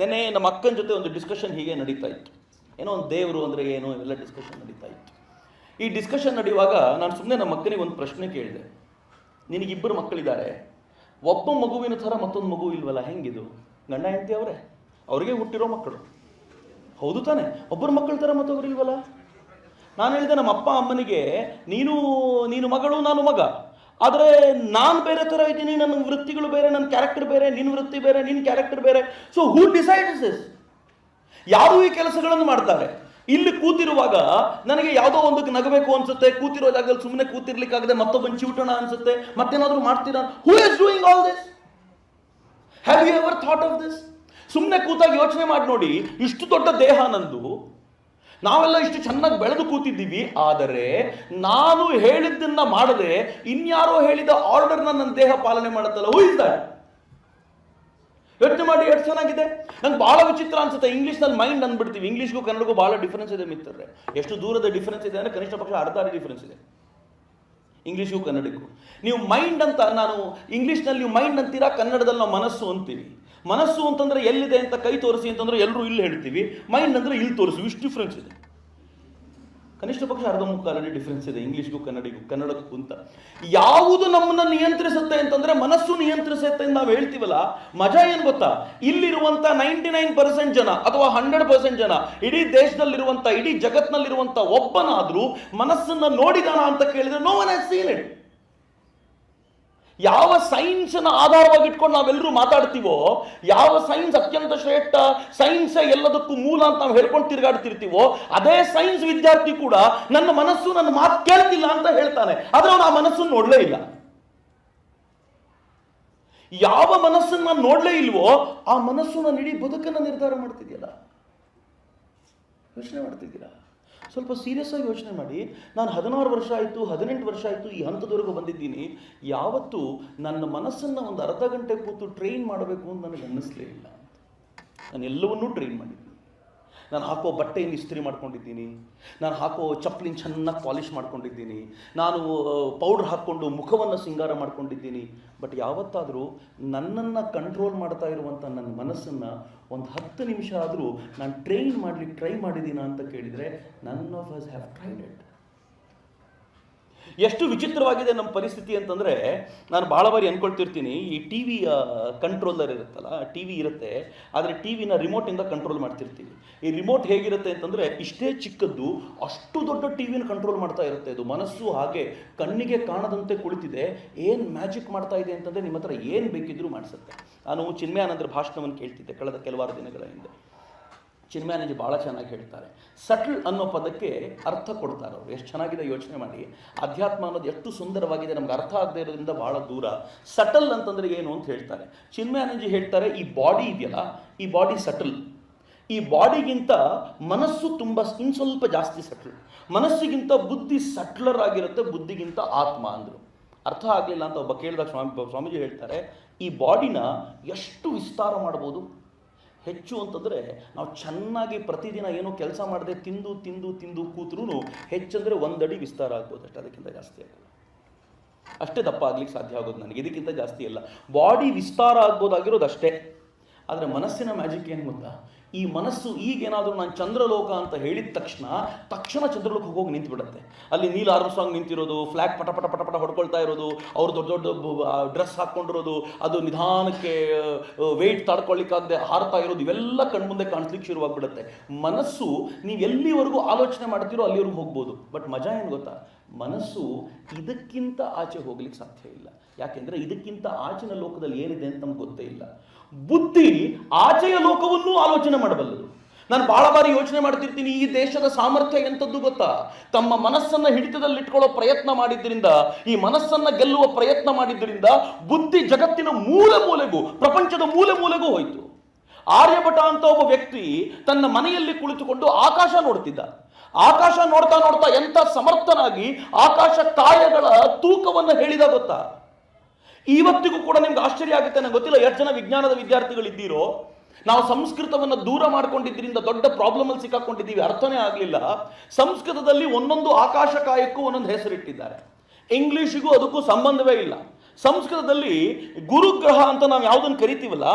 ನೆನ್ನೆ ನಮ್ಮ ಅಕ್ಕನ ಜೊತೆ ಒಂದು ಡಿಸ್ಕಷನ್ ಹೀಗೆ ನಡೀತಾ ಇತ್ತು. ಏನೋ ಒಂದು ದೇವರು ಅಂದರೆ ಏನು ಎಲ್ಲ ಡಿಸ್ಕಷನ್ ನಡೀತಾ ಇತ್ತು. ಈ ಡಿಸ್ಕಷನ್ ನಡೆಯುವಾಗ ನಾನು ಸುಮ್ಮನೆ ನಮ್ಮ ಅಕ್ಕನಿಗೆ ಒಂದು ಪ್ರಶ್ನೆ ಕೇಳಿದೆ. ನಿನಗಿಬ್ಬರು ಮಕ್ಕಳಿದ್ದಾರೆ, ಒಬ್ಬ ಮಗುವಿನ ಥರ ಮತ್ತೊಂದು ಮಗು ಇಲ್ವಲ್ಲ, ಹೆಂಗಿದು? ಗಂಡ ಹೆಂಡತಿ ಅವರೇ, ಅವರಿಗೆ ಹುಟ್ಟಿರೋ ಮಕ್ಕಳು, ಹೌದು ತಾನೆ? ಒಬ್ಬರ ಮಕ್ಕಳ ಥರ ಮತ್ತೊಬ್ಬರು ಇಲ್ವಲ್ಲ. ನಾನು ಹೇಳಿದೆ ನಮ್ಮ ಅಪ್ಪ ಅಮ್ಮನಿಗೆ, ನೀನು ಮಗಳು, ನಾನು ಮಗ, ಆದರೆ ನಾನು ಬೇರೆ ಥರ ಇದ್ದೀನಿ, ನನ್ನ ವೃತ್ತಿಗಳು ಬೇರೆ, ನನ್ನ ಕ್ಯಾರೆಕ್ಟರ್ ಬೇರೆ, ನಿನ್ನ ವೃತ್ತಿ ಬೇರೆ, ನಿನ್ನ ಕ್ಯಾರೆಕ್ಟರ್ ಬೇರೆ. So who decides this? ಯಾರು ಈ ಕೆಲಸಗಳನ್ನು ಮಾಡ್ತಾರೆ? ಇಲ್ಲಿ ಕೂತಿರುವಾಗ ನನಗೆ ಯಾವುದೋ ಒಂದು ನಗಬೇಕು ಅನ್ಸುತ್ತೆ, ಕೂತಿರೋ ಜಾಗದಲ್ಲಿ ಸುಮ್ಮನೆ ಕೂತಿರ್ಲಿಕ್ಕಾಗದೆ ಮತ್ತೊಬ್ಬನ ಚಿವುಟೋಣ ಅನ್ಸುತ್ತೆ, ಮತ್ತೇನಾದ್ರೂ ಮಾಡ್ತೀರಾ? Who is doing all this? Have you ever thought of this? ಸುಮ್ಮನೆ ಕೂತಾಗ ಯೋಚನೆ ಮಾಡಿ ನೋಡಿ, ಇಷ್ಟು ದೊಡ್ಡ ದೇಹ ನಂದು, ನಾವೆಲ್ಲ ಇಷ್ಟು ಚೆನ್ನಾಗಿ ಬೆಳೆದು ಕೂತಿದ್ದೀವಿ, ಆದರೆ ನಾನು ಹೇಳಿದ್ದನ್ನ ಮಾಡದೆ ಇನ್ಯಾರೋ ಹೇಳಿದ ಆರ್ಡರ್ನ ನನ್ನ ದೇಹ ಪಾಲನೆ ಮಾಡುತ್ತಲ್ಲ. Who is that? ಯೋಚನೆ ಮಾಡಿ, ಎಷ್ಟು ಚೆನ್ನಾಗಿದೆ. ನಂಗೆ ಬಹಳ ವಿಚಿತ್ರ ಅನ್ಸುತ್ತೆ, ಇಂಗ್ಲೀಷ್ನಲ್ಲಿ ಮೈಂಡ್ ಅಂದ್ಬಿಡ್ತೀವಿ. ಇಂಗ್ಲೀಷ್ಗೂ ಕನ್ನಡಕ್ಕೂ ಬಹಳ ಡಿಫರೆನ್ಸ್ ಇದೆ ಮಿತ್ರರೆ. ಎಷ್ಟು ದೂರದ ಡಿಫರೆನ್ಸ್ ಇದೆ ಅಂದರೆ ಕನಿಷ್ಠ ಪಕ್ಷ ಅರ್ಧ ಡಿಫರೆನ್ಸ್ ಇದೆ ಇಂಗ್ಲೀಷ್ಗೂ ಕನ್ನಡಕ್ಕೂ. ನೀವು ಮೈಂಡ್ ಅಂತ, ನಾನು ಇಂಗ್ಲೀಷ್ನಲ್ಲಿ ನೀವು ಮೈಂಡ್ ಅಂತೀರಾ, ಕನ್ನಡದಲ್ಲಿ ನಾವು ಮನಸ್ಸು ಅಂತೀವಿ. ಮನಸ್ಸು ಅಂತಂದ್ರೆ ಎಲ್ಲಿದೆ ಅಂತ ಕೈ ತೋರಿಸಿ ಅಂತಂದ್ರೆ ಎಲ್ಲರೂ ಇಲ್ಲಿ ಹೇಳ್ತೀವಿ, ಮೈಂಡ್ ಅಂದ್ರೆ ಇಲ್ಲಿ ತೋರಿಸಿ. ಇಷ್ಟು ಡಿಫ್ರೆನ್ಸ್ ಇದೆ, ಕನಿಷ್ಠ ಪಕ್ಷ ಅರ್ಧ ಮುಕ್ಕಾಲಲ್ಲಿ ಡಿಫ್ರೆನ್ಸ್ ಇದೆ ಇಂಗ್ಲೀಷ್ಗೂ ಕನ್ನಡಕ್ಕೂ ಅಂತ. ಯಾವುದು ನಮ್ಮನ್ನ ನಿಯಂತ್ರಿಸುತ್ತೆ ಅಂತಂದ್ರೆ ಮನಸ್ಸು ನಿಯಂತ್ರಿಸುತ್ತೆ ಅಂತ ನಾವು ಹೇಳ್ತೀವಲ್ಲ. ಮಜಾ ಏನು ಗೊತ್ತಾ? ಇಲ್ಲಿರುವಂತ 99% ಜನ ಅಥವಾ 100% ಜನ, ಇಡೀ ದೇಶದಲ್ಲಿರುವಂತ, ಇಡೀ ಜಗತ್ನಲ್ಲಿರುವಂತ ಒಬ್ಬನಾದ್ರೂ ಮನಸ್ಸನ್ನ ನೋಡಿದಾನ ಅಂತ ಕೇಳಿದ್ರೆ no one has seen it. ಯಾವ ಸೈನ್ಸ್ನ ಆಧಾರವಾಗಿ ಇಟ್ಕೊಂಡು ನಾವೆಲ್ಲರೂ ಮಾತಾಡ್ತೀವೋ, ಯಾವ ಸೈನ್ಸ್ ಅತ್ಯಂತ ಶ್ರೇಷ್ಠ, ಸೈನ್ಸ್ ಎಲ್ಲದಕ್ಕೂ ಮೂಲ ಅಂತ ನಾವು ಹೇಳ್ಕೊಂಡು ತಿರುಗಾಡ್ತಿರ್ತೀವೋ, ಅದೇ ಸೈನ್ಸ್ ವಿದ್ಯಾರ್ಥಿ ಕೂಡ ನನ್ನ ಮನಸ್ಸು ನನ್ನ ಮಾತು ಕೇಳ್ತಿಲ್ಲ ಅಂತ ಹೇಳ್ತಾನೆ, ಆದ್ರೆ ಅವನು ಆ ಮನಸ್ಸನ್ನು ನೋಡ್ಲೇ ಇಲ್ಲ. ಯಾವ ಮನಸ್ಸನ್ನು ನಾನು ನೋಡ್ಲೇ ಇಲ್ವೋ ಆ ಮನಸ್ಸು ನನ್ನ ಇಡೀ ಬದುಕನ್ನು ನಿರ್ಧಾರ ಮಾಡ್ತಿದ್ಯಲ್ಲ. ಯೋಚನೆ ಮಾಡ್ತಿದ್ದೀರಾ? ಸ್ವಲ್ಪ ಸೀರಿಯಸ್ ಆಗಿ ಯೋಚನೆ ಮಾಡಿ. ನಾನು 16 ವರ್ಷ ಆಯಿತು, 18 ವರ್ಷ ಆಯಿತು, ಈ ಹಂತದವರೆಗೂ ಬಂದಿದ್ದೀನಿ. ಯಾವತ್ತೂ ನನ್ನ ಮನಸ್ಸನ್ನು ಒಂದು ಅರ್ಧ ಗಂಟೆ ಕೂತು ಟ್ರೈನ್ ಮಾಡಬೇಕು ಅಂತ ನನಗೆ ಅನ್ನಿಸ್ಲೇ ಇಲ್ಲ. ನಾನು ಎಲ್ಲವನ್ನೂ ಟ್ರೈನ್ ಮಾಡಿದ್ದೀನಿ. ನಾನು ಹಾಕೋ ಬಟ್ಟೆಯನ್ನು ಇಸ್ತ್ರಿ ಮಾಡ್ಕೊಂಡಿದ್ದೀನಿ, ನಾನು ಹಾಕೋ ಚಪ್ಪಲಿನ ಚೆನ್ನಾಗಿ ಪಾಲಿಷ್ ಮಾಡ್ಕೊಂಡಿದ್ದೀನಿ, ನಾನು ಪೌಡ್ರ್ ಹಾಕ್ಕೊಂಡು ಮುಖವನ್ನು ಸಿಂಗಾರ ಮಾಡ್ಕೊಂಡಿದ್ದೀನಿ. ಬಟ್ ಯಾವತ್ತಾದರೂ ನನ್ನನ್ನು ಕಂಟ್ರೋಲ್ ಮಾಡ್ತಾ ಇರುವಂಥ ನನ್ನ ಮನಸ್ಸನ್ನು ಒಂದು 10 ನಿಮಿಷ ಆದರೂ ನಾನು ಟ್ರೈನ್ ಮಾಡಲಿಕ್ಕೆ ಟ್ರೈ ಮಾಡಿದ್ದೀನ ಅಂತ ಕೇಳಿದರೆ none of us have tried it. ಎಷ್ಟು ವಿಚಿತ್ರವಾಗಿದೆ ನಮ್ಮ ಪರಿಸ್ಥಿತಿ ಅಂತಂದರೆ, ನಾನು ಭಾಳ ಬಾರಿ ಅಂದ್ಕೊಳ್ತಿರ್ತೀನಿ, ಈ ಟಿ ವಿಯ ಕಂಟ್ರೋಲರ್ ಇರುತ್ತಲ್ಲ, ಟಿ ವಿ ಇರುತ್ತೆ, ಆದರೆ ಟಿ ವಿನ ರಿಮೋಟಿಂದ ಕಂಟ್ರೋಲ್ ಮಾಡ್ತಿರ್ತೀವಿ. ಈ ರಿಮೋಟ್ ಹೇಗಿರುತ್ತೆ ಅಂತಂದರೆ, ಇಷ್ಟೇ ಚಿಕ್ಕದ್ದು ಅಷ್ಟು ದೊಡ್ಡ ಟಿ ವಿನ ಕಂಟ್ರೋಲ್ ಮಾಡ್ತಾ ಇರುತ್ತೆ. ಅದು ಮನಸ್ಸು ಹಾಗೆ ಕಣ್ಣಿಗೆ ಕಾಣದಂತೆ ಕುಳಿತಿದೆ. ಏನು ಮ್ಯಾಜಿಕ್ ಮಾಡ್ತಾ ಇದೆ ಅಂತಂದರೆ ನಿಮ್ಮ ಹತ್ರ ಏನು ಬೇಕಿದ್ರೂ ಮಾಡಿಸುತ್ತೆ. ನಾನು ಚಿನ್ಮಯಾನಂದರ ಭಾಷಣವನ್ನು ಕೇಳ್ತಿದ್ದೆ ಕಳೆದ ಕೆಲವಾರು ದಿನಗಳ ಹಿಂದೆ. ಚಿನ್ಮಯಾನಂದ ಭಾಳ ಚೆನ್ನಾಗಿ ಹೇಳ್ತಾರೆ. ಸಟಲ್ ಅನ್ನೋ ಪದಕ್ಕೆ ಅರ್ಥ ಕೊಡ್ತಾರೆ ಅವರು. ಎಷ್ಟು ಚೆನ್ನಾಗಿದೆ ಯೋಚನೆ ಮಾಡಿ. ಅಧ್ಯಾತ್ಮ ಅನ್ನೋದು ಎಷ್ಟು ಸುಂದರವಾಗಿದೆ, ನಮ್ಗೆ ಅರ್ಥ ಆಗದೆ ಇರೋದ್ರಿಂದ ಭಾಳ ದೂರ. ಸಟಲ್ ಅಂತಂದರೆ ಏನು ಅಂತ ಹೇಳ್ತಾರೆ. ಚಿನ್ಮಯಾನಂದ ಹೇಳ್ತಾರೆ, ಈ ಬಾಡಿ ಇದೆಯಲ್ಲ, ಈ ಬಾಡಿ ಸಟಲ್. ಈ ಬಾಡಿಗಿಂತ ಮನಸ್ಸು ತುಂಬ ಸ್ವಲ್ಪ ಜಾಸ್ತಿ ಸಟಲ್. ಮನಸ್ಸಿಗಿಂತ ಬುದ್ಧಿ ಸಟ್ಲರ್ ಆಗಿರುತ್ತೆ, ಬುದ್ಧಿಗಿಂತ ಆತ್ಮ ಅಂದರು. ಅರ್ಥ ಆಗಲಿಲ್ಲ ಅಂತ ಒಬ್ಬ ಕೇಳಿದಾಗ ಸ್ವಾಮೀಜಿ ಹೇಳ್ತಾರೆ, ಈ ಬಾಡಿನ ಎಷ್ಟು ವಿಸ್ತಾರ ಮಾಡ್ಬೋದು? ಹೆಚ್ಚು ಅಂತಂದರೆ ನಾವು ಚೆನ್ನಾಗಿ ಪ್ರತಿದಿನ ಏನೋ ಕೆಲಸ ಮಾಡದೆ ತಿಂದು ತಿಂದು ತಿಂದು ಕೂತ್ರೂ ಹೆಚ್ಚಂದರೆ 1 ಅಡಿ ವಿಸ್ತಾರ ಆಗ್ಬೋದು ಅಷ್ಟೇ, ಅದಕ್ಕಿಂತ ಜಾಸ್ತಿ ಆಗಲ್ಲ. ಅಷ್ಟೇ ದಪ್ಪ ಆಗ್ಲಿಕ್ಕೆ ಸಾಧ್ಯ ಆಗೋದು ನನಗೆ, ಇದಕ್ಕಿಂತ ಜಾಸ್ತಿ ಇಲ್ಲ. ಬಾಡಿ ವಿಸ್ತಾರ ಆಗ್ಬೋದಾಗಿರೋದು ಅಷ್ಟೇ. ಆದರೆ ಮನಸ್ಸಿನ ಮ್ಯಾಜಿಕ್ ಏನು ಗೊತ್ತಾ? ಈ ಮನಸ್ಸು ಈಗೇನಾದರೂ ನಾನು ಚಂದ್ರಲೋಕ ಅಂತ ಹೇಳಿದ ತಕ್ಷಣ ಚಂದ್ರಲೋಕ ಹೋಗಿ ನಿಂತುಬಿಡುತ್ತೆ. ಅಲ್ಲಿ ನೀಲ್ ಆರ್ಮ್ಸ್ಟ್ರಾಂಗ್ ನಿಂತಿರೋದು, ಫ್ಲ್ಯಾಗ್ ಪಟ ಪಟ ಪಟ ಪಟ ಹೊಡ್ಕೊಳ್ತಾ ಇರೋದು, ಅವರು ದೊಡ್ಡ ದೊಡ್ಡ ಡ್ರೆಸ್ ಹಾಕ್ಕೊಂಡಿರೋದು, ಅದು ನಿಧಾನಕ್ಕೆ ವೆಯ್ಟ್ ತಡ್ಕೊಳ್ಳಿಕ್ಕಾಗದೆ ಹಾರ್ತಾ ಇರೋದು, ಇವೆಲ್ಲ ಕಣ್ಮುಂದೆ ಕಾಣಿಸ್ಲಿಕ್ಕೆ ಶುರುವಾಗ್ಬಿಡುತ್ತೆ. ಮನಸ್ಸು ನೀವು ಎಲ್ಲಿವರೆಗೂ ಆಲೋಚನೆ ಮಾಡ್ತೀರೋ ಅಲ್ಲಿವರೆಗೂ ಹೋಗ್ಬೋದು. ಬಟ್ ಮಜಾ ಏನು ಗೊತ್ತಾ? ಮನಸ್ಸು ಇದಕ್ಕಿಂತ ಆಚೆ ಹೋಗ್ಲಿಕ್ಕೆ ಸಾಧ್ಯ ಇಲ್ಲ. ಯಾಕೆಂದರೆ ಇದಕ್ಕಿಂತ ಆಚಿನ ಲೋಕದಲ್ಲಿ ಏನಿದೆ ಅಂತ ನಮ್ಗೆ ಗೊತ್ತೇ ಇಲ್ಲ. ಬುದ್ಧಿ ಆಚೆಯ ಲೋಕವನ್ನೂ ಆಲೋಚನೆ ಮಾಡಬಲ್ಲದು. ನಾನು ಬಹಳ ಬಾರಿ ಯೋಚನೆ ಮಾಡ್ತಿರ್ತೀನಿ, ಈ ದೇಶದ ಸಾಮರ್ಥ್ಯ ಎಂಥದ್ದು ಗೊತ್ತಾ? ತಮ್ಮ ಮನಸ್ಸನ್ನು ಹಿಡಿತದಲ್ಲಿಟ್ಕೊಳ್ಳೋ ಪ್ರಯತ್ನ ಮಾಡಿದ್ದರಿಂದ, ಈ ಮನಸ್ಸನ್ನು ಗೆಲ್ಲುವ ಪ್ರಯತ್ನ ಮಾಡಿದ್ದರಿಂದ ಬುದ್ಧಿ ಜಗತ್ತಿನ ಮೂಲೆ ಮೂಲೆಗೂ, ಪ್ರಪಂಚದ ಮೂಲೆ ಮೂಲೆಗೂ ಹೋಯಿತು. ಆರ್ಯಭಟ ಅಂತ ಒಬ್ಬ ವ್ಯಕ್ತಿ ತನ್ನ ಮನೆಯಲ್ಲಿ ಕುಳಿತುಕೊಂಡು ಆಕಾಶ ನೋಡ್ತಿದ್ದ. ಆಕಾಶ ನೋಡ್ತಾ ನೋಡ್ತಾ ಎಂಥ ಸಮರ್ಥನಾಗಿ ಆಕಾಶ ಕಾಯಗಳ ತೂಕವನ್ನು ಹೇಳಿದ ಗೊತ್ತಾ? ಇವತ್ತಿಗೂ ಕೂಡ ನಿಮ್ಗೆ ಆಶ್ಚರ್ಯ ಆಗುತ್ತೆ. ನನಗೆ ಗೊತ್ತಿಲ್ಲ ಎಷ್ಟು ಜನ ವಿಜ್ಞಾನದ ವಿದ್ಯಾರ್ಥಿಗಳಿದ್ದೀರೋ. ನಾವು ಸಂಸ್ಕೃತವನ್ನು ದೂರ ಮಾಡ್ಕೊಂಡಿದ್ದರಿಂದ ದೊಡ್ಡ ಪ್ರಾಬ್ಲಮ್ ಅಲ್ಲಿ ಸಿಕ್ಕಾಕೊಂಡಿದ್ದೀವಿ, ಅರ್ಥನೇ ಆಗಲಿಲ್ಲ. ಸಂಸ್ಕೃತದಲ್ಲಿ ಒಂದೊಂದು ಆಕಾಶ ಕಾಯಕ್ಕೂ ಒಂದೊಂದು ಹೆಸರಿಟ್ಟಿದ್ದಾರೆ. ಇಂಗ್ಲಿಷಿಗೂ ಅದಕ್ಕೂ ಸಂಬಂಧವೇ ಇಲ್ಲ. ಸಂಸ್ಕೃತದಲ್ಲಿ ಗುರುಗ್ರಹ ಅಂತ ನಾವು ಯಾವುದನ್ನು ಕರಿತೀವಲ್ಲ,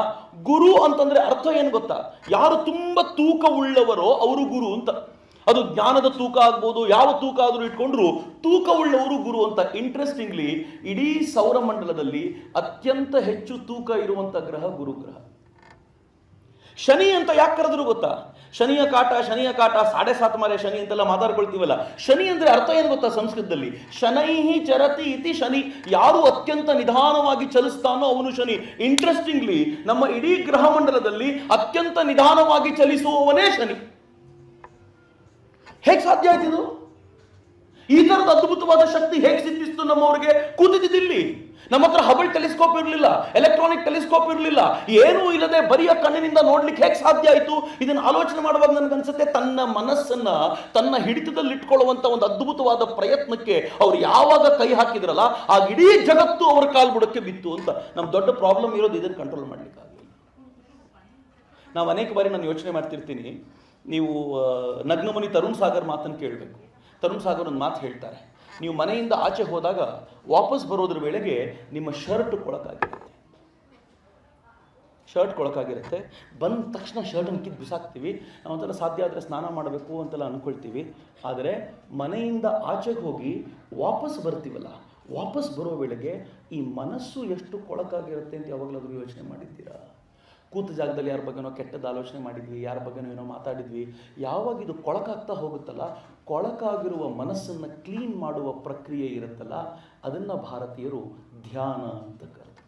ಗುರು ಅಂತಂದ್ರೆ ಅರ್ಥ ಏನು ಗೊತ್ತಾ? ಯಾರು ತುಂಬ ತೂಕ ಉಳ್ಳವರೋ ಅವರು ಗುರು ಅಂತ. ಅದು ಜ್ಞಾನದ ತೂಕ ಆಗ್ಬೋದು, ಯಾವ ತೂಕ ಆದರೂ ಇಟ್ಕೊಂಡ್ರು ತೂಕ ಉಳ್ಳವರು ಗುರು ಅಂತ. ಇಂಟ್ರೆಸ್ಟಿಂಗ್ಲಿ ಇಡೀ ಸೌರಮಂಡಲದಲ್ಲಿ ಅತ್ಯಂತ ಹೆಚ್ಚು ತೂಕ ಇರುವಂತ ಗ್ರಹ ಗುರುಗ್ರಹ. ಶನಿ ಅಂತ ಯಾಕೆ ಕರೆದ್ರು ಗೊತ್ತಾ? ಶನಿಯ ಕಾಟ 7.5 ಮಾರೆ ಶನಿ ಅಂತೆಲ್ಲ ಮಾತಾಡ್ಕೊಳ್ತೀವಲ್ಲ. ಶನಿ ಅಂದ್ರೆ ಅರ್ಥ ಏನು ಗೊತ್ತಾ ಸಂಸ್ಕೃತದಲ್ಲಿ? ಶನೈಹಿ ಚರತಿ ಇತಿ ಶನಿ. ಯಾರು ಅತ್ಯಂತ ನಿಧಾನವಾಗಿ ಚಲಿಸ್ತಾನೋ ಅವನು ಶನಿ. ಇಂಟ್ರೆಸ್ಟಿಂಗ್ಲಿ ನಮ್ಮ ಇಡೀ ಗ್ರಹ ಮಂಡಲದಲ್ಲಿ ಅತ್ಯಂತ ನಿಧಾನವಾಗಿ ಚಲಿಸುವವನೇ ಶನಿ. ಹೇಗೆ ಸಾಧ್ಯ ಆಯ್ತಿದು? ಈ ತರದ ಅದ್ಭುತವಾದ ಶಕ್ತಿ ಹೇಗೆ ಸಿದ್ಧಿಸ್ತು ನಮ್ಮವರಿಗೆ? ಕೂತಿದ್ದಿಲ್ಲಿ ನಮ್ಮ ಹತ್ರ ಹಬಲ್ ಟೆಲಿಸ್ಕೋಪ್ ಇರಲಿಲ್ಲ, ಎಲೆಕ್ಟ್ರಾನಿಕ್ ಟೆಲಿಸ್ಕೋಪ್ ಇರಲಿಲ್ಲ, ಏನೂ ಇಲ್ಲದೆ ಬರಿಯ ಕಣ್ಣಿನಿಂದ ನೋಡ್ಲಿಕ್ಕೆ ಹೇಗೆ ಸಾಧ್ಯ ಆಯಿತು? ಇದನ್ನು ಆಲೋಚನೆ ಮಾಡುವಾಗ ನನಗನ್ಸುತ್ತೆ, ತನ್ನ ಮನಸ್ಸನ್ನ ತನ್ನ ಹಿಡಿತದಲ್ಲಿ ಇಟ್ಕೊಳ್ಳುವಂತ ಒಂದು ಅದ್ಭುತವಾದ ಪ್ರಯತ್ನಕ್ಕೆ ಅವ್ರು ಯಾವಾಗ ಕೈ ಹಾಕಿದ್ರಲ್ಲ, ಆ ಇಡೀ ಜಗತ್ತು ಅವರ ಕಾಲ್ಬುಡಕ್ಕೆ ಬಿತ್ತು ಅಂತ. ನಮ್ಮ ದೊಡ್ಡ ಪ್ರಾಬ್ಲಮ್ ಇರೋದು ಇದನ್ನು ಕಂಟ್ರೋಲ್ ಮಾಡ್ಲಿಕ್ಕಾಗಲಿಲ್ಲ. ನಾವು ಅನೇಕ ಬಾರಿ ನಾನು ಯೋಚನೆ ಮಾಡ್ತಿರ್ತೀನಿ, ನೀವು ನಗ್ನಮುನಿ ತರುಣ್ ಸಾಗರ್ ಮಾತನ್ನು ಕೇಳಬೇಕು. ತರುಣ್ ಸಾಗರ್ ಒಂದು ಮಾತು ಹೇಳ್ತಾರೆ, ನೀವು ಮನೆಯಿಂದ ಆಚೆ ಹೋದಾಗ ವಾಪಸ್ ಬರೋದ್ರ ವೇಳೆಗೆ ನಿಮ್ಮ ಶರ್ಟ್ ಕೊಳಕಾಗಿರುತ್ತೆ. ಬಂದ ತಕ್ಷಣ ಶರ್ಟನ್ನು ಕಿತ್ತು ಬಿಸಾಕ್ತೀವಿ. ನಾವಂತೆಲ್ಲ ಸಾಧ್ಯ ಆದರೆ ಸ್ನಾನ ಮಾಡಬೇಕು ಅಂತೆಲ್ಲ ಅಂದ್ಕೊಳ್ತೀವಿ. ಆದರೆ ಮನೆಯಿಂದ ಆಚೆಗೆ ಹೋಗಿ ವಾಪಸ್ ಬರ್ತೀವಲ್ಲ, ವಾಪಸ್ ಬರೋ ವೇಳೆಗೆ ಈ ಮನಸ್ಸು ಎಷ್ಟು ಕೊಳಕಾಗಿರುತ್ತೆ ಅಂತ ಯಾವಾಗಲಾದರೂ ಯೋಚನೆ ಮಾಡಿದ್ದೀರಾ? ಕೂತ ಜಾಗದಲ್ಲಿ ಯಾರ ಬಗ್ಗೆನೋ ಕೆಟ್ಟದ್ದು ಆಲೋಚನೆ ಮಾಡಿದ್ವಿ, ಯಾರ ಬಗ್ಗೆನೋ ಏನೋ ಮಾತಾಡಿದ್ವಿ. ಯಾವಾಗ ಇದು ಕೊಳಕಾಗ್ತಾ ಹೋಗುತ್ತಲ್ಲ, ಕೊಳಕಾಗಿರುವ ಮನಸ್ಸನ್ನು ಕ್ಲೀನ್ ಮಾಡುವ ಪ್ರಕ್ರಿಯೆ ಇರುತ್ತಲ್ಲ, ಅದನ್ನು ಭಾರತೀಯರು ಧ್ಯಾನ ಅಂತ ಕರೆದು.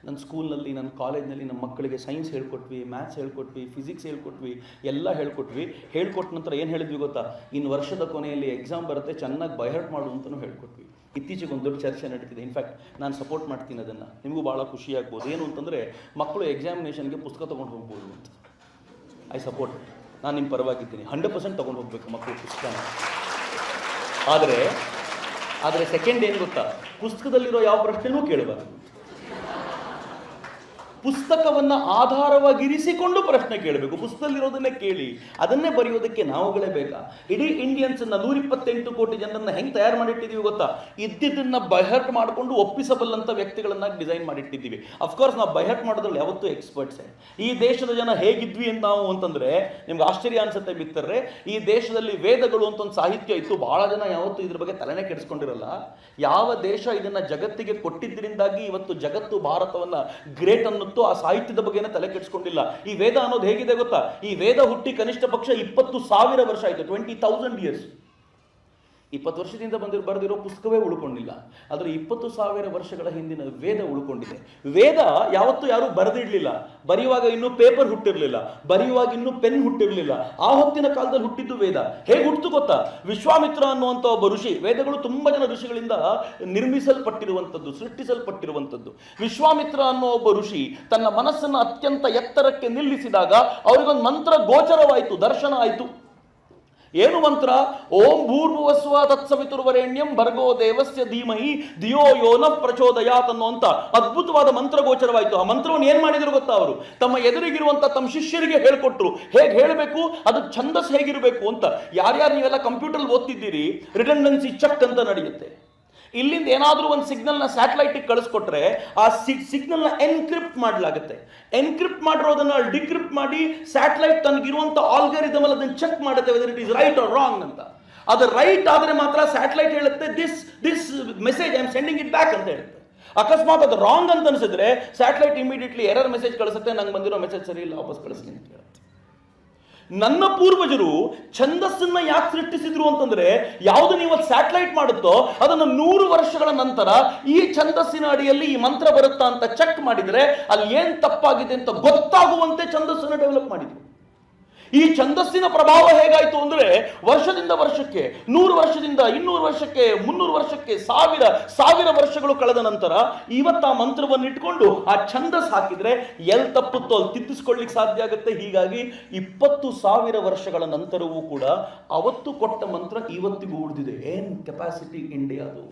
ನನ್ನ ಸ್ಕೂಲ್ನಲ್ಲಿ, ನನ್ನ ಕಾಲೇಜ್ನಲ್ಲಿ ನಮ್ಮ ಮಕ್ಕಳಿಗೆ ಸೈನ್ಸ್ ಹೇಳ್ಕೊಟ್ವಿ, ಮ್ಯಾಥ್ಸ್ ಹೇಳ್ಕೊಟ್ವಿ, ಫಿಸಿಕ್ಸ್ ಹೇಳ್ಕೊಟ್ವಿ, ಎಲ್ಲ ಹೇಳ್ಕೊಟ್ಟ ನಂತರ ಏನು ಹೇಳಿದ್ವಿ ಗೊತ್ತಾ? ಇನ್ನು ವರ್ಷದ ಕೊನೆಯಲ್ಲಿ ಎಕ್ಸಾಮ್ ಬರುತ್ತೆ, ಚೆನ್ನಾಗಿ ಬೈಹರ್ಟ್ ಮಾಡು ಅಂತಲೂ ಹೇಳ್ಕೊಟ್ವಿ. ಇತ್ತೀಚೆಗೆ ಒಂದು ದೊಡ್ಡ ಚರ್ಚೆ ನಡೀತಿದೆ. ಇನ್ಫ್ಯಾಕ್ಟ್ ನಾನು ಸಪೋರ್ಟ್ ಮಾಡ್ತೀನಿ ಅದನ್ನು, ನಿಮಗೂ ಭಾಳ ಖುಷಿಯಾಗ್ಬೋದು. ಏನು ಅಂತಂದರೆ, ಮಕ್ಕಳು ಎಕ್ಸಾಮಿನೇಷನ್ಗೆ ಪುಸ್ತಕ ತೊಗೊಂಡು ಹೋಗ್ಬೋದು ಅಂತ. I support. ನಾನು ನಿಮ್ಮ ಪರವಾಗಿದ್ದೀನಿ. 100% ತೊಗೊಂಡು ಹೋಗ್ಬೇಕು ಮಕ್ಕಳು ಪುಸ್ತಕನ. ಆದರೆ ಸೆಕೆಂಡ್ ಏನು ಗೊತ್ತಾ? ಪುಸ್ತಕದಲ್ಲಿರೋ ಯಾವ ಪ್ರಶ್ನೆನೂ ಕೇಳಬಾರ್ದು. ಪುಸ್ತಕವನ್ನು ಆಧಾರವಾಗಿರಿಸಿಕೊಂಡು ಪ್ರಶ್ನೆ ಕೇಳಬೇಕು. ಪುಸ್ತಕದಲ್ಲಿರೋದನ್ನೇ ಕೇಳಿ ಅದನ್ನೇ ಬರೆಯೋದಕ್ಕೆ ನಾವುಗಳೇ ಬೇಕಾ? ಇಡೀ ಇಂಡಿಯನ್ಸನ್ನ 128 ಕೋಟಿ ಜನರನ್ನ ಹೆಂಗೆ ತಯಾರು ಮಾಡಿಟ್ಟಿದ್ದೀವಿ ಗೊತ್ತಾ? ಇದ್ದಿದ್ದನ್ನ ಬೈಹರ್ಟ್ ಮಾಡಿಕೊಂಡು ಒಪ್ಪಿಸಬಲ್ ಅಂತ ವ್ಯಕ್ತಿಗಳನ್ನ ಡಿಸೈನ್ ಮಾಡಿಟ್ಟಿದ್ದೀವಿ. ಅಫ್ಕೋರ್ಸ್ ನಾವು ಬೈಹರ್ಟ್ ಮಾಡೋದ್ರಲ್ಲಿ ಯಾವತ್ತೂ ಎಕ್ಸ್ಪರ್ಟ್ಸೇ. ಈ ದೇಶದ ಜನ ಹೇಗಿದ್ವಿ ಅಂತ ನಾವು ಅಂತಂದ್ರೆ ನಿಮ್ಗೆ ಆಶ್ಚರ್ಯ ಅನ್ಸುತ್ತೆ ಮಿತ್ರರೇ. ಈ ದೇಶದಲ್ಲಿ ವೇದಗಳು ಅಂತ ಒಂದು ಸಾಹಿತ್ಯ ಇತ್ತು. ಬಹಳ ಜನ ಯಾವತ್ತೂ ಇದ್ರ ಬಗ್ಗೆ ತಲೆನೇ ಕೆಡಿಸ್ಕೊಂಡಿರಲ್ಲ. ಯಾವ ದೇಶ ಇದನ್ನ ಜಗತ್ತಿಗೆ ಕೊಟ್ಟಿದ್ದರಿಂದಾಗಿ ಇವತ್ತು ಜಗತ್ತು ಭಾರತವನ್ನ ಗ್ರೇಟ್ ಅನ್ನೋ ಆ ಸಾಹಿತ್ಯದ ಬಗ್ಗೆನೇ ತಲೆ ಕೆಡಿಸ್ಕೊಂಡಿಲ್ಲ. ಈ ವೇದ ಅನ್ನೋದು ಹೇಗಿದೆ ಗೊತ್ತಾ? ಈ ವೇದ ಹುಟ್ಟಿ ಕನಿಷ್ಠ ಪಕ್ಷ 20,000 ವರ್ಷ ಆಯಿತು. 20,000 years. 20 ವರ್ಷದಿಂದ ಬರೆದಿರೋ ಪುಸ್ತಕವೇ ಉಳ್ಕೊಂಡಿಲ್ಲ. ಆದರೆ 20,000 ವರ್ಷಗಳ ಹಿಂದಿನ ವೇದ ಉಳ್ಕೊಂಡಿದೆ. ವೇದ ಯಾವತ್ತೂ ಯಾರೂ ಬರೆದಿಡ್ಲಿಲ್ಲ. ಬರೆಯುವಾಗ ಇನ್ನೂ ಪೇಪರ್ ಹುಟ್ಟಿರಲಿಲ್ಲ, ಬರೆಯುವಾಗ ಇನ್ನೂ ಪೆನ್ ಹುಟ್ಟಿರಲಿಲ್ಲ. ಆ ಹೊತ್ತಿನ ಕಾಲದಲ್ಲಿ ಹುಟ್ಟಿದ್ದು ವೇದ. ಹೇಗೆ ಹುಟ್ಟಿತು ಗೊತ್ತಾ? ವಿಶ್ವಾಮಿತ್ರ ಅನ್ನುವಂಥ ಒಬ್ಬ ಋಷಿ. ವೇದಗಳು ತುಂಬಾ ಜನ ಋಷಿಗಳಿಂದ ನಿರ್ಮಿಸಲ್ಪಟ್ಟಿರುವಂಥದ್ದು, ಸೃಷ್ಟಿಸಲ್ಪಟ್ಟಿರುವಂಥದ್ದು. ವಿಶ್ವಾಮಿತ್ರ ಅನ್ನೋ ಒಬ್ಬ ಋಷಿ ತನ್ನ ಮನಸ್ಸನ್ನು ಅತ್ಯಂತ ಎತ್ತರಕ್ಕೆ ನಿಲ್ಲಿಸಿದಾಗ ಅವರಿಗೊಂದು ಮಂತ್ರ ಗೋಚರವಾಯಿತು, ದರ್ಶನ ಆಯಿತು. ಏನು ಮಂತ್ರ? ಓಂ ಭೂರ್ಭುವಸ್ವ ತತ್ಸವಿತುರ್ವರೆಣ್ಯಂ ಭರ್ಗೋ ದೇವಸ್ಯ ಧೀಮಹಿ ಧಿಯೋ ಯೋ ನ ಪ್ರಚೋದಯಾತ್ ಅನ್ನುವಂತ ಅದ್ಭುತವಾದ ಮಂತ್ರ ಗೋಚರವಾಯಿತು. ಆ ಮಂತ್ರವನ್ನು ಏನ್ ಮಾಡಿದ್ರು ಗೊತ್ತಾ? ಅವರು ತಮ್ಮ ಎದುರಿಗಿರುವಂತ ತಮ್ಮ ಶಿಷ್ಯರಿಗೆ ಹೇಳ್ಕೊಟ್ರು. ಹೇಗೆ ಹೇಳಬೇಕು, ಅದು ಛಂದಸ್ ಹೇಗಿರಬೇಕು ಅಂತ. ಯಾರ್ಯಾರು ನೀವೆಲ್ಲ ಕಂಪ್ಯೂಟರ್ ಓದ್ತಿದ್ದೀರಿ, ರಿಡಂಡೆನ್ಸಿ ಚೆಕ್ ಅಂತ ನಡೆಯುತ್ತೆ. ಇಲ್ಲಿಂದ ಏನಾದರೂ ಒಂದು ಸಿಗ್ನಲ್ನ ಸ್ಯಾಟಲೈಟಿಗೆ ಕಳಿಸ್ಕೊಟ್ರೆ ಆ ಸಿಗ್ನಲ್ನ ಎನ್ಕ್ರಿಪ್ಟ್ ಮಾಡಲಾಗುತ್ತೆ. ಎನ್ಕ್ರಿಪ್ಟ್ ಮಾಡಿರೋದನ್ನ ಡಿಕ್ರಿಪ್ಟ್ ಮಾಡಿ ಸ್ಯಾಟಲೈಟ್ ತನಗಿರುವಂಥ ಆಲ್ಗರಿದಮ್ ಅಲ್ಲಿ ಅದನ್ನು ಚೆಕ್ ಮಾಡುತ್ತೆ whether it is right or wrong ಅಂತ. ಅದು ರೈಟ್ ಆದರೆ ಮಾತ್ರ ಸ್ಯಾಟಲೈಟ್ ಹೇಳುತ್ತೆ this message I am sending it back ಅಂತ ಹೇಳುತ್ತೆ. ಅಕಸ್ಮಾತ್ ಅದು ರಾಂಗ್ ಅಂತ ಅನಿಸಿದ್ರೆ ಸ್ಯಾಟಲೈಟ್ ಇಮಿಡಿಯೇಟ್ಲಿ ಎರರ್ ಮೆಸೇಜ್ ಕಳಿಸುತ್ತೆ, ನಂಗೆ ಬಂದಿರೋ ಮೆಸೇಜ್ ಸರಿ ಇಲ್ಲ, ವಾಪಸ್ ಕಳಿಸ್ಲಿ ಅಂತ ಹೇಳುತ್ತೆ. ನನ್ನ ಪೂರ್ವಜರು ಛಂದಸ್ಸನ್ನ ಯಾಕೆ ಸೃಷ್ಟಿಸಿದ್ರು ಅಂತಂದ್ರೆ, ಯಾವುದು ನೀವು ಸ್ಯಾಟಲೈಟ್ ಮಾಡುತ್ತೋ ಅದನ್ನು 100 ವರ್ಷಗಳ ನಂತರ ಈ ಛಂದಸ್ಸಿನ ಅಡಿಯಲ್ಲಿ ಈ ಮಂತ್ರ ಬರುತ್ತಾ ಅಂತ ಚೆಕ್ ಮಾಡಿದ್ರೆ ಅಲ್ಲಿ ಏನ್ ತಪ್ಪಾಗಿದೆ ಅಂತ ಗೊತ್ತಾಗುವಂತೆ ಛಂದಸ್ಸನ್ನು ಡೆವಲಪ್ ಮಾಡಿದ್ರು. ಈ ಛಂದಸ್ಸಿನ ಪ್ರಭಾವ ಹೇಗಾಯಿತು ಅಂದ್ರೆ, ವರ್ಷದಿಂದ ವರ್ಷಕ್ಕೆ, 100 ವರ್ಷದಿಂದ 200 ವರ್ಷಕ್ಕೆ, 300 ವರ್ಷಕ್ಕೆ, ಸಾವಿರ ವರ್ಷಗಳು ಕಳೆದ ನಂತರ ಇವತ್ತು ಆ ಮಂತ್ರವನ್ನು ಇಟ್ಕೊಂಡು ಆ ಛಂದಸ್ ಹಾಕಿದ್ರೆ ಎಲ್ಲಿ ತಪ್ಪುತ್ತೋ ಅಲ್ಲಿ ತಿದ್ದಿಸ್ಕೊಳ್ಳಿಕ್ಕೆ ಸಾಧ್ಯ ಆಗುತ್ತೆ. ಹೀಗಾಗಿ 20,000 ವರ್ಷಗಳ ನಂತರವೂ ಕೂಡ ಅವತ್ತು ಕೊಟ್ಟ ಮಂತ್ರ ಇವತ್ತಿಗೂ ಉಳಿದಿದೆ. ಏನ್ ಕೆಪಾಸಿಟಿ ಇಂಡಿಯಾದು!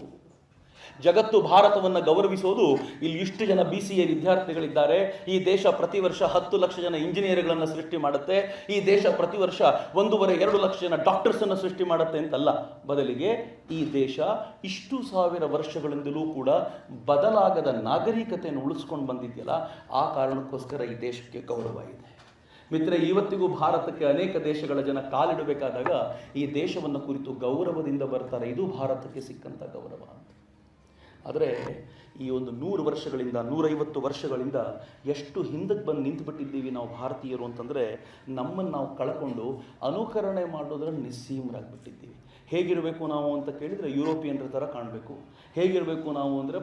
ಜಗತ್ತು ಭಾರತವನ್ನು ಗೌರವಿಸೋದು ಇಲ್ಲಿ ಇಷ್ಟು ಜನ BCA ವಿದ್ಯಾರ್ಥಿಗಳಿದ್ದಾರೆ, ಈ ದೇಶ ಪ್ರತಿ ವರ್ಷ 10 ಲಕ್ಷ ಜನ ಇಂಜಿನಿಯರ್ಗಳನ್ನು ಸೃಷ್ಟಿ ಮಾಡುತ್ತೆ, ಈ ದೇಶ ಪ್ರತಿ ವರ್ಷ 1.5-2 ಲಕ್ಷ ಜನ ಡಾಕ್ಟರ್ಸ್ ಅನ್ನು ಸೃಷ್ಟಿ ಮಾಡುತ್ತೆ ಅಂತಲ್ಲ. ಬದಲಿಗೆ ಈ ದೇಶ ಇಷ್ಟು ಸಾವಿರ ವರ್ಷಗಳಿಂದಲೂ ಕೂಡ ಬದಲಾಗದ ನಾಗರಿಕತೆಯನ್ನು ಉಳಿಸ್ಕೊಂಡು ಬಂದಿದೆಯಲ್ಲ, ಆ ಕಾರಣಕ್ಕೋಸ್ಕರ ಈ ದೇಶಕ್ಕೆ ಗೌರವ ಇದೆ. ಮಿತ್ರ, ಇವತ್ತಿಗೂ ಭಾರತಕ್ಕೆ ಅನೇಕ ದೇಶಗಳ ಜನ ಕಾಲಿಡಬೇಕಾದಾಗ ಈ ದೇಶವನ್ನು ಕುರಿತು ಗೌರವದಿಂದ ಬರ್ತಾರೆ. ಇದು ಭಾರತಕ್ಕೆ ಸಿಕ್ಕಂಥ ಗೌರವ ಅಂತ. ಆದರೆ ಈ ಒಂದು 100 ವರ್ಷಗಳಿಂದ 150 ವರ್ಷಗಳಿಂದ ಎಷ್ಟು ಹಿಂದಕ್ಕೆ ಬಂದು ನಿಂತುಬಿಟ್ಟಿದ್ದೀವಿ ನಾವು ಭಾರತೀಯರು ಅಂತಂದರೆ, ನಮ್ಮನ್ನು ನಾವು ಕಳ್ಕೊಂಡು ಅನುಕರಣೆ ಮಾಡೋದ್ರಲ್ಲಿ ನಿಸ್ಸೀಮರಾಗಿಬಿಟ್ಟಿದ್ದೀವಿ. ಹೇಗಿರಬೇಕು ನಾವು ಅಂತ ಕೇಳಿದರೆ ಯುರೋಪಿಯನ್ರ ಥರ ಕಾಣಬೇಕು, ಹೇಗಿರಬೇಕು ನಾವು ಅಂದರೆ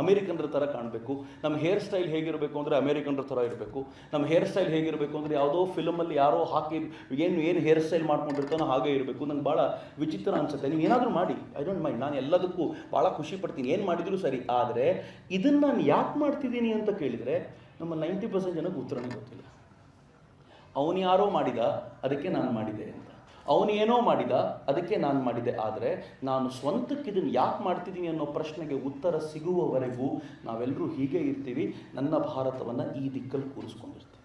ಅಮೇರಿಕನ್ರ ಥರ ಕಾಣಬೇಕು, ನಮ್ಮ ಹೇರ್ ಸ್ಟೈಲ್ ಹೇಗಿರಬೇಕು ಅಂದರೆ ಅಮೇರಿಕನ್ರ ಥರ ಇರಬೇಕು, ನಮ್ಮ ಹೇರ್ ಸ್ಟೈಲ್ ಹೇಗಿರಬೇಕು ಅಂದರೆ ಯಾವುದೋ ಫಿಲಮಲ್ಲಿ ಯಾರೋ ಹಾಕಿ ಏನು ಹೇರ್ ಸ್ಟೈಲ್ ಮಾಡ್ಕೊಂಡಿರ್ತಾನೋ ಹಾಗೆ ಇರಬೇಕು. ನಂಗೆ ಭಾಳ ವಿಚಿತ್ರ ಅನಿಸುತ್ತೆ. ನೀವು ಏನಾದರೂ ಮಾಡಿ, ಐ ಡೋಂಟ್ ಮೈಂಡ್, ನಾನು ಎಲ್ಲದಕ್ಕೂ ಭಾಳ ಖುಷಿ ಪಡ್ತೀನಿ, ಏನು ಮಾಡಿದರೂ ಸರಿ. ಆದರೆ ಇದನ್ನು ನಾನು ಯಾಕೆ ಮಾಡ್ತಿದ್ದೀನಿ ಅಂತ ಕೇಳಿದರೆ ನಮ್ಮ 90% ಜನಕ್ಕೆ ಉತ್ತರನೇ ಗೊತ್ತಿಲ್ಲ. ಅವನು ಯಾರೋ ಮಾಡಿದ ಅದಕ್ಕೆ ನಾನು ಮಾಡಿದೆ ಅಂತ, ಅವನು ಏನೋ ಮಾಡಿದ ಅದಕ್ಕೆ ನಾನು ಮಾಡಿದೆ. ಆದರೆ ನಾನು ಸ್ವಂತಕ್ಕೆ ಇದನ್ನು ಯಾಕೆ ಮಾಡ್ತಿದ್ದೀನಿ ಅನ್ನೋ ಪ್ರಶ್ನೆಗೆ ಉತ್ತರ ಸಿಗುವವರೆಗೂ ನಾವೆಲ್ಲರೂ ಹೀಗೆ ಇರ್ತೀವಿ. ನನ್ನ ಭಾರತವನ್ನು ಈ ದಿಕ್ಕಲ್ಲಿ ಕೂರಿಸ್ಕೊಂಡಿರ್ತೀವಿ.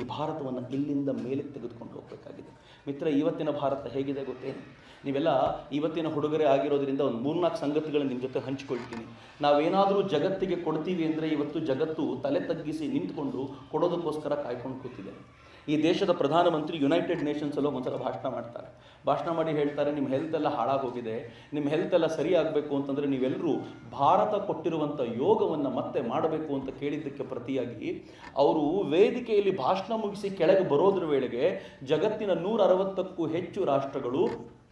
ಈ ಭಾರತವನ್ನು ಇಲ್ಲಿಂದ ಮೇಲೆ ತೆಗೆದುಕೊಂಡು ಹೋಗಬೇಕಾಗಿದೆ. ಮಿತ್ರ, ಇವತ್ತಿನ ಭಾರತ ಹೇಗಿದೆ ಗೊತ್ತೇನು? ನೀವೆಲ್ಲ ಇವತ್ತಿನ ಹುಡುಗರೇ ಆಗಿರೋದ್ರಿಂದ ಒಂದು 3-4 ಸಂಗತಿಗಳನ್ನು ನಿಮ್ಮ ಜೊತೆ ಹಂಚಿಕೊಳ್ತೀನಿ. ನಾವೇನಾದರೂ ಜಗತ್ತಿಗೆ ಕೊಡ್ತೀವಿ ಅಂದರೆ ಇವತ್ತು ಜಗತ್ತು ತಲೆ ತಗ್ಗಿಸಿ ನಿಂತ್ಕೊಂಡು ಕೊಡೋದಕ್ಕೋಸ್ಕರ ಕಾಯ್ಕೊಂಡು ಕೂತಿದೆ. ಈ ದೇಶದ ಪ್ರಧಾನಮಂತ್ರಿ ಯುನೈಟೆಡ್ ನೇಷನ್ಸಲ್ಲೋ ಒಂದ್ಸಲ ಭಾಷಣ ಮಾಡ್ತಾರೆ. ಭಾಷಣ ಮಾಡಿ ಹೇಳ್ತಾರೆ, ನಿಮ್ಮ ಹೆಲ್ತ್ ಎಲ್ಲ ಹಾಳಾಗೋಗಿದೆ, ನಿಮ್ಮ ಹೆಲ್ತ್ ಎಲ್ಲ ಸರಿ ಆಗಬೇಕು ಅಂತಂದರೆ ನೀವೆಲ್ಲರೂ ಭಾರತ ಕೊಟ್ಟಿರುವಂಥ ಯೋಗವನ್ನು ಮತ್ತೆ ಮಾಡಬೇಕು ಅಂತ ಕೇಳಿದ್ದಕ್ಕೆ ಪ್ರತಿಯಾಗಿ ಅವರು ವೇದಿಕೆಯಲ್ಲಿ ಭಾಷಣ ಮುಗಿಸಿ ಕೆಳಗೆ ಬರೋದ್ರ ವೇಳೆಗೆ ಜಗತ್ತಿನ 160ಕ್ಕೂ ಹೆಚ್ಚು ರಾಷ್ಟ್ರಗಳು,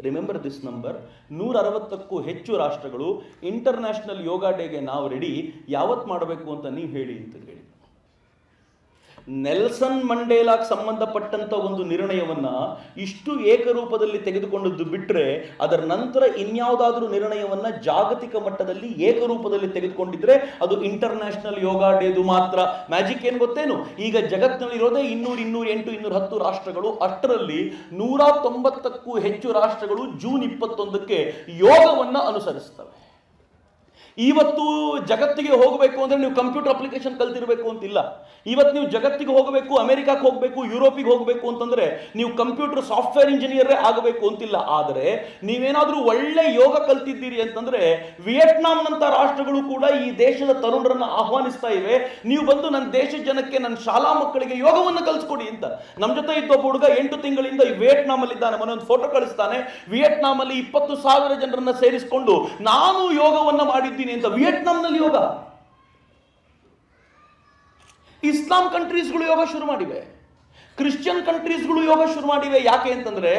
ರಿಮೆಂಬರ್ ದಿಸ್ ನಂಬರ್, 160ಕ್ಕೂ ಹೆಚ್ಚು ರಾಷ್ಟ್ರಗಳು ಇಂಟರ್ನ್ಯಾಷನಲ್ ಯೋಗ ಡೇಗೆ ನಾವು ರೆಡಿ, ಯಾವತ್ತು ಮಾಡಬೇಕು ಅಂತ ನೀವು ಹೇಳಿ ಅಂತ ಹೇಳಿ ನೆಲ್ಸನ್ ಮಂಡೇಲಾಗೆ ಸಂಬಂಧಪಟ್ಟಂಥ ಒಂದು ನಿರ್ಣಯವನ್ನು ಇಷ್ಟು ಏಕರೂಪದಲ್ಲಿ ತೆಗೆದುಕೊಂಡದ್ದು ಬಿಟ್ಟರೆ, ಅದರ ನಂತರ ಇನ್ಯಾವುದಾದ್ರೂ ನಿರ್ಣಯವನ್ನು ಜಾಗತಿಕ ಮಟ್ಟದಲ್ಲಿ ಏಕರೂಪದಲ್ಲಿ ತೆಗೆದುಕೊಂಡಿದ್ರೆ ಅದು ಇಂಟರ್ನ್ಯಾಷನಲ್ ಯೋಗ ಡೇದು ಮಾತ್ರ. ಮ್ಯಾಜಿಕ್ ಏನು ಗೊತ್ತೇನು? ಈಗ ಜಗತ್ತಿನಲ್ಲಿರೋದೇ 200, 208, 210 ರಾಷ್ಟ್ರಗಳು. ಅಷ್ಟರಲ್ಲಿ 190ಕ್ಕೂ ಹೆಚ್ಚು ರಾಷ್ಟ್ರಗಳು ಜೂನ್ 21ಕ್ಕೆ ಯೋಗವನ್ನು ಅನುಸರಿಸ್ತವೆ. ಇವತ್ತು ಜಗತ್ತಿಗೆ ಹೋಗಬೇಕು ಅಂದರೆ ನೀವು ಕಂಪ್ಯೂಟರ್ ಅಪ್ಲಿಕೇಶನ್ ಕಲ್ತಿರಬೇಕು ಅಂತಿಲ್ಲ. ಇವತ್ತು ನೀವು ಜಗತ್ತಿಗೆ ಹೋಗಬೇಕು, ಅಮೆರಿಕಕ್ಕೆ ಹೋಗಬೇಕು, ಯುರೋಪಿಗೆ ಹೋಗಬೇಕು ಅಂತಂದರೆ ನೀವು ಕಂಪ್ಯೂಟರ್ ಸಾಫ್ಟ್ವೇರ್ ಇಂಜಿನಿಯರೇ ಆಗಬೇಕು ಅಂತಿಲ್ಲ. ಆದರೆ ನೀವೇನಾದರೂ ಒಳ್ಳೆ ಯೋಗ ಕಲ್ತಿದ್ದೀರಿ ಅಂತಂದರೆ ವಿಯೆಟ್ನಾಂನಂಥ ರಾಷ್ಟ್ರಗಳು ಕೂಡ ಈ ದೇಶದ ತರುಣರನ್ನು ಆಹ್ವಾನಿಸ್ತಾ ಇವೆ, ನೀವು ಬಂದು ನನ್ನ ದೇಶದ ಜನಕ್ಕೆ, ನನ್ನ ಶಾಲಾ ಮಕ್ಕಳಿಗೆ ಯೋಗವನ್ನು ಕಲಿಸ್ಕೊಡಿ ಅಂತ. ನಮ್ಮ ಜೊತೆ ಇದ್ದ ಒಬ್ಬ ಹುಡುಗ 8 ತಿಂಗಳಿಂದ ವಿಯೆಟ್ನಾಮಲ್ಲಿದ್ದಾನೆ. ಮನೊಂದು ಫೋಟೋ ಕಳಿಸ್ತಾನೆ. ವಿಯೆಟ್ನಾಮಲ್ಲಿ 20,000 ಜನರನ್ನು ಸೇರಿಸಿಕೊಂಡು ನಾನು ಯೋಗವನ್ನು ಮಾಡಿದ್ದೀನಿ ಅಂತ. ವಿಯೆಟ್ನಾಂನಲ್ಲಿ ಯೋಗ. ಇಸ್ಲಾಂ ಕಂಟ್ರೀಸ್ಗಳು ಯೋಗ ಶುರು ಮಾಡಿವೆ, ಕ್ರಿಶ್ಚಿಯನ್ ಕಂಟ್ರೀಸ್ಗಳು ಯೋಗ ಶುರು ಮಾಡಿವೆ. ಯಾಕೆ ಅಂತಂದ್ರೆ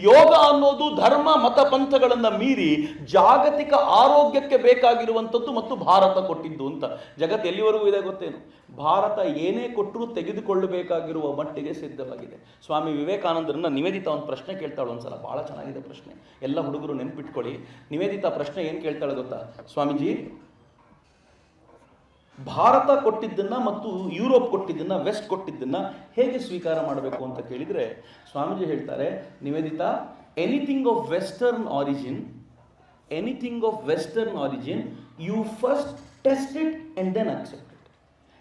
ಯೋಗ ಅನ್ನೋದು ಧರ್ಮ ಮತ ಪಂಥಗಳನ್ನು ಮೀರಿ ಜಾಗತಿಕ ಆರೋಗ್ಯಕ್ಕೆ ಬೇಕಾಗಿರುವಂಥದ್ದು ಮತ್ತು ಭಾರತ ಕೊಟ್ಟಿದ್ದು ಅಂತ. ಜಗತ್ತು ಎಲ್ಲಿವರೆಗೂ ಇದೆ ಗೊತ್ತೇನು? ಭಾರತ ಏನೇ ಕೊಟ್ಟರೂ ತೆಗೆದುಕೊಳ್ಳಬೇಕಾಗಿರುವ ಮಟ್ಟಿಗೆ ಸಿದ್ಧವಾಗಿದೆ. ಸ್ವಾಮಿ ವಿವೇಕಾನಂದರನ್ನ ನಿವೇದಿತಾ ಒಂದು ಪ್ರಶ್ನೆ ಕೇಳ್ತಾಳೆ ಒಂದ್ಸಲ, ಬಹಳ ಚೆನ್ನಾಗಿದೆ ಪ್ರಶ್ನೆ, ಎಲ್ಲ ಹುಡುಗರು ನೆನ್ಪಿಟ್ಕೊಳ್ಳಿ. ನಿವೇದಿತಾ ಪ್ರಶ್ನೆ ಏನು ಕೇಳ್ತಾಳೆ ಗೊತ್ತಾ? ಸ್ವಾಮೀಜಿ, ಭಾರತ ಕೊಟ್ಟಿದ್ದನ್ನು ಮತ್ತು ಯುರೋಪ್ ಕೊಟ್ಟಿದ್ದನ್ನು, ವೆಸ್ಟ್ ಕೊಟ್ಟಿದ್ದನ್ನು ಹೇಗೆ ಸ್ವೀಕಾರ ಮಾಡಬೇಕು ಅಂತ ಕೇಳಿದರೆ ಸ್ವಾಮೀಜಿ ಹೇಳ್ತಾರೆ, Nivedita, anything of western origin you first test it and then accept it,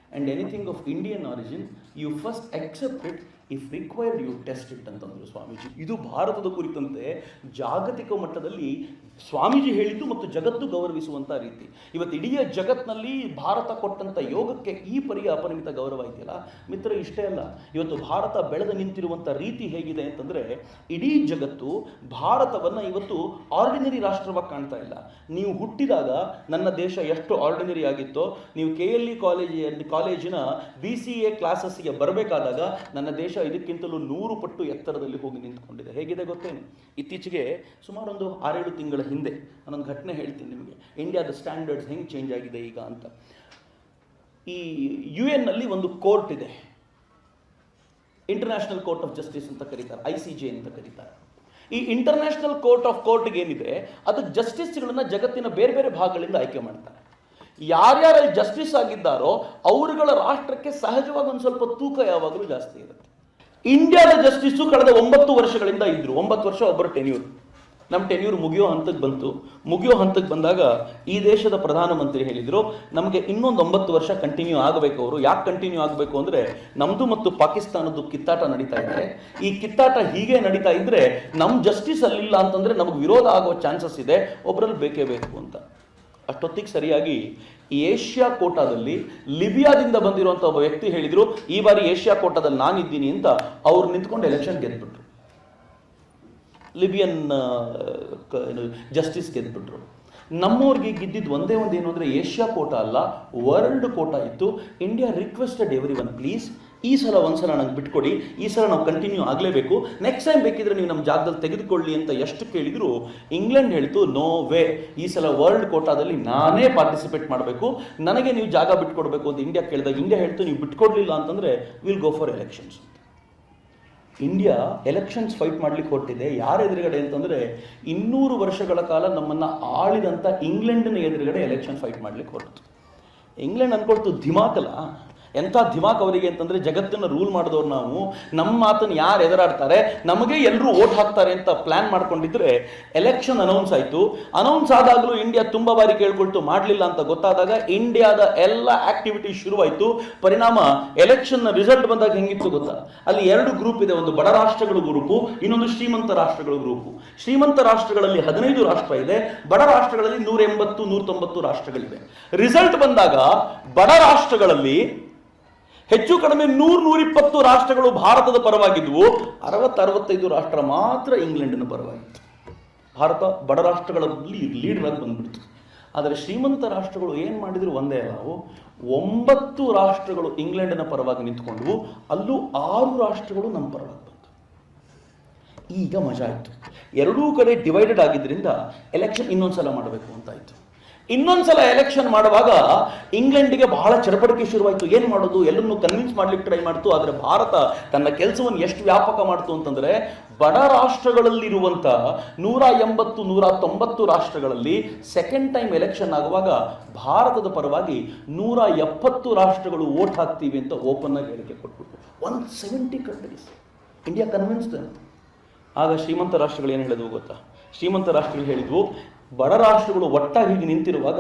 and anything of Indian origin you first accept it if required you test it ಅಂತಂದರು ಸ್ವಾಮೀಜಿ. ಇದು ಭಾರತದ ಕುರಿತಂತೆ ಜಾಗತಿಕ ಮಟ್ಟದಲ್ಲಿ ಸ್ವಾಮೀಜಿ ಹೇಳಿದ್ದು ಮತ್ತು ಜಗತ್ತು ಗೌರವಿಸುವಂಥ ರೀತಿ. ಇವತ್ತು ಇಡೀ ಜಗತ್ತಿನಲ್ಲಿ ಭಾರತ ಕೊಟ್ಟಂಥ ಯೋಗಕ್ಕೆ ಈ ಪರಿಯ ಅಪರಿಮಿತ ಗೌರವ ಇದೆಯಲ್ಲ ಮಿತ್ರ. ಇಷ್ಟೇ ಅಲ್ಲ, ಇವತ್ತು ಭಾರತ ಬೆಳೆದು ನಿಂತಿರುವಂಥ ರೀತಿ ಹೇಗಿದೆ ಅಂತಂದರೆ, ಇಡೀ ಜಗತ್ತು ಭಾರತವನ್ನು ಇವತ್ತು ಆರ್ಡಿನರಿ ರಾಷ್ಟ್ರವಾಗಿ ಕಾಣ್ತಾ ಇಲ್ಲ. ನೀವು ಹುಟ್ಟಿದಾಗ ನನ್ನ ದೇಶ ಎಷ್ಟು ಆರ್ಡಿನರಿ ಆಗಿತ್ತೋ, ನೀವು KLE ಕಾಲೇಜಿನ BCA ಕ್ಲಾಸಸ್ಗೆ ಬರಬೇಕಾದಾಗ ನನ್ನ ದೇಶ ಇದಕ್ಕಿಂತಲೂ 100 ಪಟ್ಟು ಎತ್ತರದಲ್ಲಿ ಹೋಗಿ ನಿಂತ್ಕೊಂಡಿದೆ. ಹೇಗಿದೆ ಗೊತ್ತೇನು? ಇತ್ತೀಚೆಗೆ ಸುಮಾರು ಒಂದು 6-7 ತಿಂಗಳ ಹಿಂದೆ ನಾನೊಂದು ಘಟನೆ ಹೇಳ್ತೀನಿ ನಿಮಗೆ, ಇಂಡಿಯಾದ ಸ್ಟ್ಯಾಂಡರ್ಡ್ಸ್ ಹೆಂಗೆ ಚೇಂಜ್ ಆಗಿದೆ ಈಗ ಅಂತ. ಈ UN ನಲ್ಲಿ ಒಂದು ಕೋರ್ಟ್ ಇದೆ, ಇಂಟರ್ನ್ಯಾಷನಲ್ ಕೋರ್ಟ್ ಆಫ್ ಜಸ್ಟಿಸ್ ಅಂತ ಕರೀತಾರೆ, ICJ ಅಂತ ಕರೀತಾರೆ. ಈ ಇಂಟರ್ನ್ಯಾಷನಲ್ ಕೋರ್ಟ್ಗೆ ಏನಿದೆ, ಅದಕ್ಕೆ ಜಸ್ಟಿಸ್ಗಳನ್ನು ಜಗತ್ತಿನ ಬೇರೆ ಬೇರೆ ಭಾಗಗಳಿಂದ ಆಯ್ಕೆ ಮಾಡ್ತಾರೆ. ಯಾರ್ಯಾರಲ್ಲಿ ಜಸ್ಟಿಸ್ ಆಗಿದ್ದಾರೋ ಅವರುಗಳ ರಾಷ್ಟ್ರಕ್ಕೆ ಸಹಜವಾಗಿ ಒಂದು ಸ್ವಲ್ಪ ತೂಕ ಯಾವಾಗಲೂ ಜಾಸ್ತಿ ಇರುತ್ತೆ. ಇಂಡಿಯಾದ ಜಸ್ಟಿಸು ಕಳೆದ 9 ವರ್ಷಗಳಿಂದ ಇದ್ರು. 9 ವರ್ಷ ಒಬ್ಬರು ಟೆನ್ಯೂರ್. ನಮ್ಮ ಟೆನ್ಯೂರ್ ಮುಗಿಯೋ ಹಂತಕ್ಕೆ ಬಂತು. ಮುಗಿಯೋ ಹಂತಕ್ಕೆ ಬಂದಾಗ ಈ ದೇಶದ ಪ್ರಧಾನಮಂತ್ರಿ ಹೇಳಿದರು, ನಮಗೆ ಇನ್ನೊಂದು 9 ವರ್ಷ ಕಂಟಿನ್ಯೂ ಆಗಬೇಕು. ಅವರು ಯಾಕೆ ಕಂಟಿನ್ಯೂ ಆಗಬೇಕು ಅಂದರೆ, ನಮ್ಮದು ಮತ್ತು ಪಾಕಿಸ್ತಾನದ್ದು ಕಿತ್ತಾಟ ನಡೀತಾ ಇದೆ. ಈ ಕಿತ್ತಾಟ ಹೀಗೆ ನಡೀತಾ ಇದ್ದರೆ ನಮ್ಮ ಜಸ್ಟಿಸ್ ಅಲ್ಲಿಲ್ಲ ಅಂತಂದರೆ ನಮಗೆ ವಿರೋಧ ಆಗೋ ಚಾನ್ಸಸ್ ಇದೆ, ಒಬ್ಬರಲ್ಲಿ ಬೇಕೇ ಬೇಕು ಅಂತ. ಅಷ್ಟೊತ್ತಿಗೆ ಸರಿಯಾಗಿ ಈ ಏಷ್ಯಾ ಕೋಟಾದಲ್ಲಿ ಲಿಬಿಯಾದಿಂದ ಬಂದಿರುವಂಥ ಒಬ್ಬ ವ್ಯಕ್ತಿ ಹೇಳಿದರು, ಈ ಬಾರಿ ಏಷ್ಯಾ ಕೋಟಾದಲ್ಲಿ ನಾನಿದ್ದೀನಿ ಅಂತ. ಅವ್ರು ನಿಂತ್ಕೊಂಡು ಎಲೆಕ್ಷನ್ ಗೆದ್ಬಿಟ್ರು, ಲಿಬಿಯನ್ ಜಸ್ಟಿಸ್ ಗೆದ್ಬಿಟ್ರು. ನಮ್ಮವ್ರಿಗೆ ಗೆದ್ದಿದ್ದು ಒಂದೇ ಒಂದು ಏನು ಅಂದರೆ ಏಷ್ಯಾ ಕೋಟಾ ಅಲ್ಲ, ವರ್ಲ್ಡ್ ಕೋಟಾ ಇತ್ತು. India requested every one, please ಈ ಸಲ ಒಂದ್ಸಲ ನಂಗೆ ಬಿಟ್ಕೊಡಿ, ಈ ಸಲ ನಾವು ಕಂಟಿನ್ಯೂ ಆಗಲೇಬೇಕು, ನೆಕ್ಸ್ಟ್ ಟೈಮ್ ಬೇಕಿದ್ರೆ ನೀವು ನಮ್ಮ ಜಾಗದಲ್ಲಿ ತೆಗೆದುಕೊಳ್ಳಿ ಅಂತ ಎಷ್ಟು ಕೇಳಿದ್ರು ಇಂಗ್ಲೆಂಡ್ ಹೇಳ್ತು, ನೋ ವೇ, ಈ ಸಲ ವರ್ಲ್ಡ್ ಕೋಟಾದಲ್ಲಿ ನಾನೇ ಪಾರ್ಟಿಸಿಪೇಟ್ ಮಾಡಬೇಕು, ನನಗೆ ನೀವು ಜಾಗ ಬಿಟ್ಕೊಡ್ಬೇಕು ಅಂತ ಇಂಡಿಯಾ ಕೇಳಿದಾಗ ಇಂಡಿಯಾ ಹೇಳ್ತು, ನೀವು ಬಿಟ್ಕೊಡ್ಲಿಲ್ಲ ಅಂತಂದರೆ will go for elections. India elections fight ಮಾಡ್ಲಿಕ್ಕೆ ಹೊರಟಿದೆ. ಯಾರ ಎದುರುಗಡೆ ಅಂತಂದರೆ 200 ವರ್ಷಗಳ ಕಾಲ ನಮ್ಮನ್ನು ಆಳಿದಂಥ ಇಂಗ್ಲೆಂಡಿನ ಎದುರುಗಡೆ ಎಲೆಕ್ಷನ್ ಫೈಟ್ ಮಾಡ್ಲಿಕ್ಕೆ ಹೊರಟು. ಇಂಗ್ಲೆಂಡ್ ಅನ್ಕೊಳ್ತು, ಧಿಮಾಕಲ್ಲ, ಎಂಥ ಧಿಮಾಕ್ ಅವರಿಗೆ ಅಂತಂದರೆ, ಜಗತ್ತನ್ನು ರೂಲ್ ಮಾಡಿದವ್ರು ನಾವು, ನಮ್ಮ ಮಾತನ್ನು ಯಾರು ಎದುರಾಡ್ತಾರೆ, ನಮಗೆ ಎಲ್ಲರೂ ಓಟ್ ಹಾಕ್ತಾರೆ ಅಂತ ಪ್ಲ್ಯಾನ್ ಮಾಡ್ಕೊಂಡಿದ್ರೆ ಎಲೆಕ್ಷನ್ ಅನೌನ್ಸ್ ಆಯಿತು. ಅನೌನ್ಸ್ ಆದಾಗಲೂ ಇಂಡಿಯಾ ತುಂಬ ಬಾರಿ ಕೇಳ್ಕೊಳ್ತು, ಮಾಡಲಿಲ್ಲ ಅಂತ ಗೊತ್ತಾದಾಗ ಇಂಡಿಯಾದ ಎಲ್ಲ ಆಕ್ಟಿವಿಟಿ ಶುರುವಾಯಿತು. ಪರಿಣಾಮ ಎಲೆಕ್ಷನ್ನ ರಿಸಲ್ಟ್ ಬಂದಾಗ ಹೆಂಗಿತ್ತು ಗೊತ್ತಾ, ಅಲ್ಲಿ 2 ಗ್ರೂಪ್ ಇದೆ, ಒಂದು ಬಡ ರಾಷ್ಟ್ರಗಳ ಗ್ರೂಪು, ಇನ್ನೊಂದು ಶ್ರೀಮಂತ ರಾಷ್ಟ್ರಗಳ ಗ್ರೂಪು. ಶ್ರೀಮಂತ ರಾಷ್ಟ್ರಗಳಲ್ಲಿ 15 ರಾಷ್ಟ್ರ ಇದೆ, ಬಡ ರಾಷ್ಟ್ರಗಳಲ್ಲಿ 180, 190 ರಾಷ್ಟ್ರಗಳಿವೆ. ರಿಸಲ್ಟ್ ಬಂದಾಗ ಬಡ ರಾಷ್ಟ್ರಗಳಲ್ಲಿ ಹೆಚ್ಚು ಕಡಿಮೆ 100-120 ರಾಷ್ಟ್ರಗಳು ಭಾರತದ ಪರವಾಗಿದ್ವು, 60-65 ರಾಷ್ಟ್ರ ಮಾತ್ರ ಇಂಗ್ಲೆಂಡಿನ ಪರವಾಗಿತ್ತು. ಭಾರತ ಬಡ ರಾಷ್ಟ್ರಗಳಲ್ಲಿ ಲೀಡರ್ ಆಗಿ ಬಂದ್ಬಿಡ್ತು. ಆದರೆ ಶ್ರೀಮಂತ ರಾಷ್ಟ್ರಗಳು ಏನು ಮಾಡಿದ್ರು ಒಂದೇ ಅಲ್ಲ, 9 ರಾಷ್ಟ್ರಗಳು ಇಂಗ್ಲೆಂಡಿನ ಪರವಾಗಿ ನಿಂತ್ಕೊಂಡ್ವು, ಅಲ್ಲೂ 6 ರಾಷ್ಟ್ರಗಳು ನಮ್ಮ ಪರವಾಗಿ ಬಂತು. ಈಗ ಮಜಾ ಆಯಿತು. ಎರಡೂ ಕಡೆ ಡಿವೈಡೆಡ್ ಆಗಿದ್ದರಿಂದ ಎಲೆಕ್ಷನ್ ಇನ್ನೊಂದ್ಸಲ ಮಾಡಬೇಕು ಅಂತಾಯಿತು. ಇನ್ನೊಂದ್ಸಲ ಎಲೆಕ್ಷನ್ ಮಾಡುವಾಗ ಇಂಗ್ಲೆಂಡಿಗೆ ಬಹಳ ಚಡಪಡಿಕೆ ಶುರುವಾಯಿತು. ಏನು ಮಾಡೋದು, ಎಲ್ಲರನ್ನೂ ಕನ್ವಿನ್ಸ್ ಮಾಡ್ಲಿಕ್ಕೆ ಟ್ರೈ ಮಾಡ್ತು. ಆದರೆ ಭಾರತ ತನ್ನ ಕೆಲಸವನ್ನು ಎಷ್ಟು ವ್ಯಾಪಕ ಮಾಡ್ತು ಅಂತಂದರೆ, ಬಡ ರಾಷ್ಟ್ರಗಳಲ್ಲಿರುವಂಥ 180-190 ರಾಷ್ಟ್ರಗಳಲ್ಲಿ ಸೆಕೆಂಡ್ ಟೈಮ್ ಎಲೆಕ್ಷನ್ ಆಗುವಾಗ ಭಾರತದ ಪರವಾಗಿ 170 ರಾಷ್ಟ್ರಗಳು ವೋಟ್ ಹಾಕ್ತೀವಿ ಅಂತ ಓಪನ್ ಆಗಿ ಹೇಳಿಕೆ ಕೊಟ್ಬಿಟ್ಟು 170 ಕಂಟ್ರೀಸ್. ಇಂಡಿಯಾ ಕನ್ವಿನ್ಸ್ಡ್ ಅಂತ. ಆಗ ಶ್ರೀಮಂತ ರಾಷ್ಟ್ರಗಳು ಏನು ಹೇಳಿದ್ವು ಗೊತ್ತಾ, ಶ್ರೀಮಂತ ರಾಷ್ಟ್ರಗಳು ಹೇಳಿದ್ವು, ಬಡ ರಾಷ್ಟ್ರಗಳು ಒಟ್ಟಾಗಿ ನಿಂತಿರುವಾಗ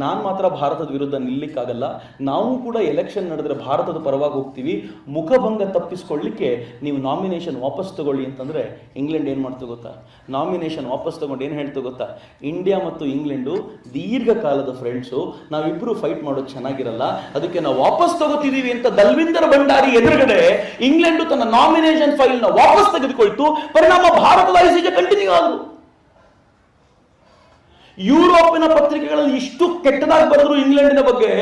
ನಾನು ಮಾತ್ರ ಭಾರತದ ವಿರುದ್ಧ ನಿಲ್ಲಕ್ಕಾಗಲ್ಲ, ನಾವು ಕೂಡ ಎಲೆಕ್ಷನ್ ನಡೆದ್ರೆ ಭಾರತದ ಪರವಾಗಿ ಹೋಗ್ತೀವಿ, ಮುಖಭಂಗ ತಪ್ಪಿಸ್ಕೊಳ್ಳಿಕ್ಕೆ ನೀವು ನಾಮಿನೇಷನ್ ವಾಪಸ್ ತಗೊಳ್ಳಿ ಅಂತಂದರೆ ಇಂಗ್ಲೆಂಡ್ ಏನು ಮಾಡ್ತು ಗೊತ್ತಾ, ನಾಮಿನೇಷನ್ ವಾಪಸ್ ತಗೊಂಡು ಏನು ಹೇಳ್ತು ಗೊತ್ತಾ, ಇಂಡಿಯಾ ಮತ್ತು ಇಂಗ್ಲೆಂಡು ದೀರ್ಘಕಾಲದ ಫ್ರೆಂಡ್ಸು, ನಾವಿಬ್ಬರು ಫೈಟ್ ಮಾಡೋದು ಚೆನ್ನಾಗಿರಲ್ಲ, ಅದಕ್ಕೆ ನಾವು ವಾಪಸ್ ತಗೋತಿದ್ದೀವಿ ಅಂತ ದಲ್ವಿಂದರ್ ಭಂಡಾರಿ ಎದುರುಗಡೆ ಇಂಗ್ಲೆಂಡು ತನ್ನ ನಾಮಿನೇಷನ್ ಫೈಲ್ನ ವಾಪಸ್ ತೆಗೆದುಕೊಳ್ತು. ಪರಿಣಾಮ ಭಾರತದ ICJ ಕಂಟಿನ್ಯೂ ಆದರು. ಯುರೋಪಿನ ಪತ್ರಿಕೆಗಳಲ್ಲಿ ಇಷ್ಟು ಕೆಟ್ಟದಾಗಿ ಬರೆದ್ರು ಇಂಗ್ಲೆಂಡಿನ ಬಗ್ಗೆ,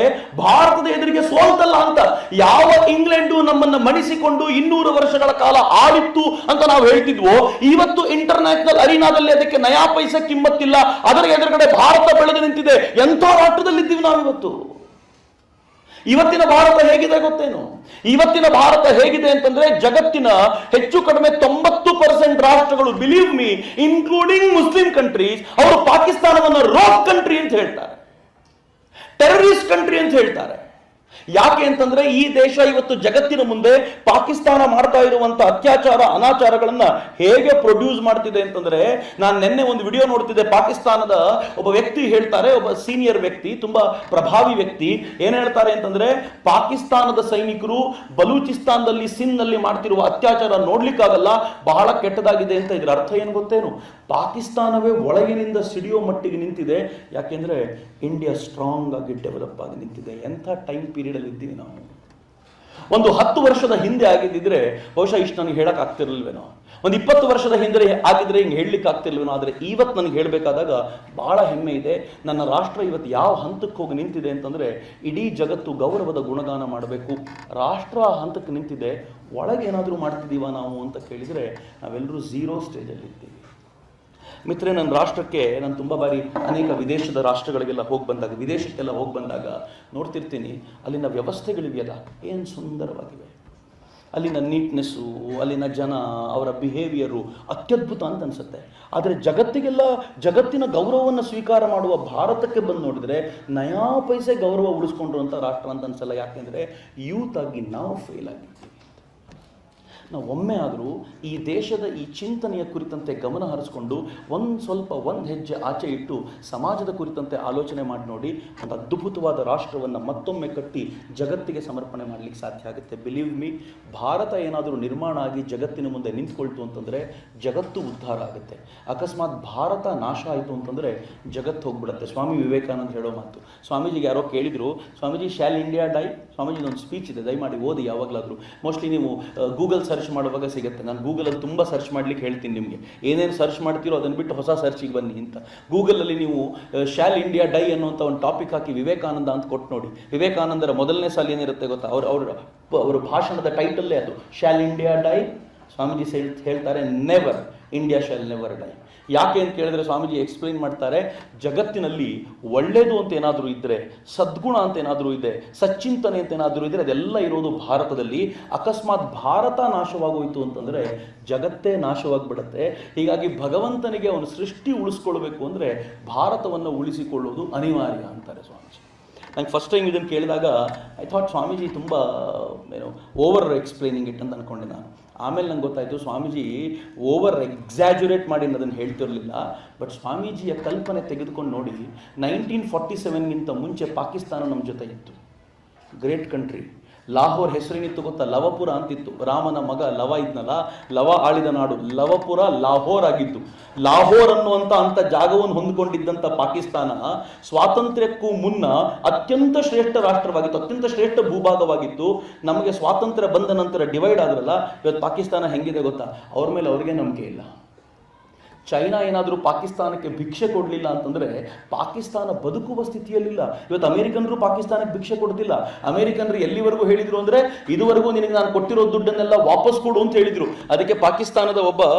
ಭಾರತದ ಎದುರಿಗೆ ಸೋಲ್ತಲ್ಲ ಅಂತ. ಯಾವ ಇಂಗ್ಲೆಂಡು ನಮ್ಮನ್ನು ಮಣಿಸಿಕೊಂಡು 200 ವರ್ಷಗಳ ಕಾಲ ಆಳಿತ್ತು ಅಂತ ನಾವು ಹೇಳ್ತಿದ್ವೋ, ಇವತ್ತು ಇಂಟರ್ನ್ಯಾಷನಲ್ ಅರೀನಾದಲ್ಲಿ ಅದಕ್ಕೆ ನಯಾ ಪೈಸೆ ಕಿಮ್ಮತ್ತಿಲ್ಲ. ಅದರ ಎದುರುಗಡೆ ಭಾರತ ಬೆಳೆದು ನಿಂತಿದೆ. ಎಂಥ ರಾಷ್ಟ್ರದಲ್ಲಿದ್ದೀವಿ ನಾವಿವತ್ತು. ಇವತ್ತಿನ ಭಾರತ ಹೇಗಿದೆ ಗೊತ್ತೇನು? ಇವತ್ತಿನ ಭಾರತ ಹೇಗಿದೆ ಅಂತಂದ್ರೆ, ಜಗತ್ತಿನ ಹೆಚ್ಚು ಕಡಿಮೆ 90% ರಾಷ್ಟ್ರಗಳು, believe me, including Muslim countries, ಅವರು ಪಾಕಿಸ್ತಾನವನ್ನು ರೋಕ್ ಕಂಟ್ರಿ ಅಂತ ಹೇಳ್ತಾರೆ, ಟೆರರಿಸ್ಟ್ ಕಂಟ್ರಿ ಅಂತ ಹೇಳ್ತಾರೆ. ಯಾಕೆ ಅಂತಂದ್ರೆ, ಈ ದೇಶ ಇವತ್ತು ಜಗತ್ತಿನ ಮುಂದೆ ಪಾಕಿಸ್ತಾನ ಮಾಡ್ತಾ ಇರುವಂತ ಅತ್ಯಾಚಾರ ಅನಾಚಾರಗಳನ್ನ ಹೇಗೆ ಪ್ರೊಡ್ಯೂಸ್ ಮಾಡ್ತಿದೆ ಅಂತಂದ್ರೆ, ನಾನು ನಿನ್ನೆ ಒಂದು ವಿಡಿಯೋ ನೋಡ್ತಿದ್ದೆ. ಪಾಕಿಸ್ತಾನದ ಒಬ್ಬ ವ್ಯಕ್ತಿ ಹೇಳ್ತಾರೆ, ಒಬ್ಬ ಸೀನಿಯರ್ ವ್ಯಕ್ತಿ, ತುಂಬಾ ಪ್ರಭಾವಿ ವ್ಯಕ್ತಿ, ಏನ್ ಹೇಳ್ತಾರೆ ಅಂತಂದ್ರೆ, ಪಾಕಿಸ್ತಾನದ ಸೈನಿಕರು ಬಲೂಚಿಸ್ತಾನದಲ್ಲಿ ಸಿಂಧ್ನಲ್ಲಿ ಮಾಡ್ತಿರುವ ಅತ್ಯಾಚಾರ ನೋಡ್ಲಿಕ್ಕಾಗಲ್ಲ, ಬಹಳ ಕೆಟ್ಟದಾಗಿದೆ ಅಂತ. ಇದ್ರ ಅರ್ಥ ಏನು ಗೊತ್ತೇನು? ಪಾಕಿಸ್ತಾನವೇ ಒಳಗಿನಿಂದ ಸಿಡಿಯೋ ಮಟ್ಟಿಗೆ ನಿಂತಿದೆ. ಯಾಕೆಂದ್ರೆ ಇಂಡಿಯಾ ಸ್ಟ್ರಾಂಗ್ ಆಗಿ ಡೆವಲಪ್ ಆಗಿ ನಿಂತಿದೆ. ಎಂಥ ಟೈಮ್ ಪೀರಿಯಡ್ ಅಲ್ಲಿ ಇದ್ದೀವಿ ನಾವು. ಒಂದು 10 ವರ್ಷದ ಹಿಂದೆ ಆಗಿದ್ದಿದ್ರೆ ಬಹುಶಃ ಇಷ್ಟು ನನಗೆ ಹೇಳಕ್ ಆಗ್ತಿರ್ಲಿಲ್ವೇನೋ, ಒಂದು 20 ವರ್ಷದ ಹಿಂದೆ ಆಗಿದ್ರೆ ಹಿಂಗೆ ಹೇಳಲಿಕ್ಕೆ ಆಗ್ತಿರ್ಲಿಲ್ವೇನೋ. ಆದರೆ ಇವತ್ತು ನನಗೆ ಹೇಳಬೇಕಾದಾಗ ಬಹಳ ಹೆಮ್ಮೆ ಇದೆ. ನನ್ನ ರಾಷ್ಟ್ರ ಇವತ್ತು ಯಾವ ಹಂತಕ್ಕೆ ಹೋಗಿ ನಿಂತಿದೆ ಅಂತಂದ್ರೆ, ಇಡೀ ಜಗತ್ತು ಗೌರವದ ಗುಣಗಾನ ಮಾಡಬೇಕು. ರಾಷ್ಟ್ರ ಹಂತಕ್ಕೆ ನಿಂತಿದೆ. ಒಳಗೆ ಏನಾದರೂ ಮಾಡ್ತಿದ್ದೀವ ನಾವು ಅಂತ ಕೇಳಿದರೆ ನಾವೆಲ್ಲರೂ 0 ಸ್ಟೇಜಲ್ಲಿ ಇದ್ದೀವಿ. ಮಿತ್ರರೇ, ನನ್ನ ರಾಷ್ಟ್ರಕ್ಕೆ ನಾನು ತುಂಬ ಬಾರಿ ಅನೇಕ ವಿದೇಶದ ರಾಷ್ಟ್ರಗಳಿಗೆಲ್ಲ ವಿದೇಶಕ್ಕೆಲ್ಲ ಹೋಗಿ ಬಂದಾಗ ನೋಡ್ತಿರ್ತೀನಿ, ಅಲ್ಲಿನ ವ್ಯವಸ್ಥೆಗಳಿವೆಯಲ್ಲ ಏನು ಸುಂದರವಾಗಿವೆ. ಅಲ್ಲಿನ ನೀಟ್ನೆಸ್ಸು, ಅಲ್ಲಿನ ಜನ, ಅವರ ಬಿಹೇವಿಯರು ಅತ್ಯದ್ಭುತ ಅಂತ ಅನಿಸುತ್ತೆ. ಆದರೆ ಜಗತ್ತಿನ ಗೌರವವನ್ನು ಸ್ವೀಕಾರ ಮಾಡುವ ಭಾರತಕ್ಕೆ ಬಂದು ನೋಡಿದರೆ ನಯಾ ಪೈಸೆ ಗೌರವ ಉಳಿಸ್ಕೊಂಡ್ರು ಅಂತ ರಾಷ್ಟ್ರ ಅಂತ ಅನ್ಸಲ್ಲ. ಯಾಕೆಂದರೆ ಯೂತ್ ಆಗಿ ನಾವು ಫೇಲ್ ಆಗಿದ್ದೀವಿ. ನಾವು ಒಮ್ಮೆ ಆದರೂ ಈ ದೇಶದ ಈ ಚಿಂತನೆಯ ಕುರಿತಂತೆ ಗಮನ ಹರಿಸ್ಕೊಂಡು ಒಂದು ಹೆಜ್ಜೆ ಆಚೆ ಇಟ್ಟು ಸಮಾಜದ ಕುರಿತಂತೆ ಆಲೋಚನೆ ಮಾಡಿ ನೋಡಿ, ಒಂದು ಅದ್ಭುತವಾದ ರಾಷ್ಟ್ರವನ್ನು ಮತ್ತೊಮ್ಮೆ ಕಟ್ಟಿ ಜಗತ್ತಿಗೆ ಸಮರ್ಪಣೆ ಮಾಡಲಿಕ್ಕೆ ಸಾಧ್ಯ ಆಗುತ್ತೆ. ಬಿಲೀವ್ ಮೀ, ಭಾರತ ಏನಾದರೂ ನಿರ್ಮಾಣ ಆಗಿ ಜಗತ್ತಿನ ಮುಂದೆ ನಿಂತ್ಕೊಳ್ತು ಅಂತಂದರೆ ಜಗತ್ತು ಉದ್ಧಾರ ಆಗುತ್ತೆ. ಅಕಸ್ಮಾತ್ ಭಾರತ ನಾಶ ಆಯಿತು ಅಂತಂದರೆ ಜಗತ್ತು ಹೋಗ್ಬಿಡುತ್ತೆ. ಸ್ವಾಮಿ ವಿವೇಕಾನಂದ ಹೇಳೋ ಮಾತು. ಸ್ವಾಮೀಜಿಗೆ ಯಾರೋ ಕೇಳಿದರು, Swamiji shall India die? Swamiji ಒಂದು ಸ್ಪೀಚ್ ಇದೆ, ದಯಮಾಡಿ ಓದಿ ಯಾವಾಗಲಾದರೂ. ಮೋಸ್ಟ್ಲಿ ನೀವು ಗೂಗಲ್ ಸರ್ಚ್ ಮಾಡುವಾಗ ಸಿಗುತ್ತೆ. ನಾನು ಗೂಗಲಲ್ಲಿ ತುಂಬ ಸರ್ಚ್ ಮಾಡ್ಲಿಕ್ಕೆ ಹೇಳ್ತೀನಿ ನಿಮಗೆ. ಏನೇನು ಸರ್ಚ್ ಮಾಡ್ತೀರೋ ಅದನ್ನು ಬಿಟ್ಟು ಹೊಸ ಸರ್ಚಿಗೆ ಬನ್ನಿ ಅಂತ. ಗೂಗಲಲ್ಲಿ ನೀವು ಶಾಲ್ ಇಂಡಿಯಾ ಡೈ ಅನ್ನುವಂಥ ಒಂದು ಟಾಪಿಕ್ ಹಾಕಿ ವಿವೇಕಾನಂದ ಅಂತ ಕೊಟ್ಟು ನೋಡಿ. ವಿವೇಕಾನಂದರ ಮೊದಲನೇ ಸಾಲ ಏನಿರುತ್ತೆ ಗೊತ್ತಾ? ಅವರ ಭಾಷಣದ ಟೈಟಲ್ಲೇ ಅದು, ಶಾಲ್ ಇಂಡಿಯಾ ಡೈ. ಸ್ವಾಮೀಜಿ ಹೇಳ್ತಾರೆ, never, India shall never die. ಯಾಕೆ ಅಂತ ಕೇಳಿದ್ರೆ ಸ್ವಾಮೀಜಿ ಎಕ್ಸ್ಪ್ಲೈನ್ ಮಾಡ್ತಾರೆ, ಜಗತ್ತಿನಲ್ಲಿ ಒಳ್ಳೆಯದು ಅಂತ ಏನಾದರೂ ಇದ್ದರೆ, ಸದ್ಗುಣ ಅಂತ ಏನಾದರೂ ಇದೆ, ಸಚ್ಚಿಂತನೆ ಅಂತ ಏನಾದರೂ ಇದ್ದರೆ, ಅದೆಲ್ಲ ಇರೋದು ಭಾರತದಲ್ಲಿ. ಅಕಸ್ಮಾತ್ ಭಾರತ ನಾಶವಾಗೋಯಿತು ಅಂತಂದರೆ ಜಗತ್ತೇ ನಾಶವಾಗಿಬಿಡುತ್ತೆ. ಹೀಗಾಗಿ ಭಗವಂತನಿಗೆ ಅವನು ಸೃಷ್ಟಿ ಉಳಿಸ್ಕೊಳ್ಬೇಕು ಅಂದರೆ ಭಾರತವನ್ನು ಉಳಿಸಿಕೊಳ್ಳೋದು ಅನಿವಾರ್ಯ ಅಂತಾರೆ ಸ್ವಾಮೀಜಿ. ನಂಗೆ ಫಸ್ಟ್ ಟೈಮ್ ಇದನ್ನು ಕೇಳಿದಾಗ ಐ ಥಾಟ್ ಸ್ವಾಮೀಜಿ ತುಂಬ ಓವರ್ ಎಕ್ಸ್ಪ್ಲೈನಿಂಗ್ ಇಟ್ ಅಂತ ಅಂದ್ಕೊಂಡೆ ನಾನು. ಆಮೇಲೆ ನಂಗೆ ಗೊತ್ತಾಯಿತು ಸ್ವಾಮೀಜಿ ಓವರ್ ಎಕ್ಸಾಜುರೇಟ್ ಮಾಡಿ ಅದನ್ನು ಹೇಳ್ತಿರಲಿಲ್ಲ. ಬಟ್ ಸ್ವಾಮೀಜಿಯ ಕಲ್ಪನೆ ತೆಗೆದುಕೊಂಡು ನೋಡಿ, 1947ಗಿಂತ ಮುಂಚೆ ಪಾಕಿಸ್ತಾನ ನಮ್ಮ ಜೊತೆ ಇತ್ತು. Great country. ಲಾಹೋರ್ ಹೆಸರೇನಿತ್ತು ಗೊತ್ತಾ? ಲವಪುರ ಅಂತಿತ್ತು. ರಾಮನ ಮಗ ಲವ ಇದ್ನಲ್ಲ, ಲವ ಆಳಿದ ನಾಡು ಲವಪುರ ಲಾಹೋರ್ ಆಗಿತ್ತು. ಲಾಹೋರ್ ಅನ್ನುವಂಥ ಜಾಗವನ್ನು ಹೊಂದಿಕೊಂಡಿದ್ದಂಥ ಪಾಕಿಸ್ತಾನ ಸ್ವಾತಂತ್ರ್ಯಕ್ಕೂ ಮುನ್ನ ಅತ್ಯಂತ ಶ್ರೇಷ್ಠ ರಾಷ್ಟ್ರವಾಗಿತ್ತು, ಅತ್ಯಂತ ಶ್ರೇಷ್ಠ ಭೂಭಾಗವಾಗಿತ್ತು. ನಮಗೆ ಸ್ವಾತಂತ್ರ್ಯ ಬಂದ ನಂತರ ಡಿವೈಡ್ ಆದ್ರಲ್ಲ, ಇವತ್ತು ಪಾಕಿಸ್ತಾನ ಹೆಂಗಿದೆ ಗೊತ್ತಾ? ಅವ್ರ ಮೇಲೆ ಅವ್ರಿಗೆ ನಂಬಿಕೆ ಇಲ್ಲ. ಚೈನಾ ಏನಾದರೂ ಪಾಕಿಸ್ತಾನಕ್ಕೆ ಭಿಕ್ಷೆ ಕೊಡಲಿಲ್ಲ ಅಂತಂದರೆ ಪಾಕಿಸ್ತಾನ ಬದುಕುವ ಸ್ಥಿತಿಯಲ್ಲಿಲ್ಲ. ಇವತ್ತು ಅಮೆರಿಕನರು ಪಾಕಿಸ್ತಾನಕ್ಕೆ ಭಿಕ್ಷೆ ಕೊಡ್ತಿಲ್ಲ. ಅಮೆರಿಕನರು ಎಲ್ಲಿವರೆಗೂ ಹೇಳಿದರು ಅಂದರೆ, ಇದುವರೆಗೂ ನಿನಗೆ ನಾನು ಕೊಟ್ಟಿರೋ ದುಡ್ಡನ್ನೆಲ್ಲ ವಾಪಸ್ ಕೊಡು ಅಂತ ಹೇಳಿದರು. ಅದಕ್ಕೆ ಪಾಕಿಸ್ತಾನದ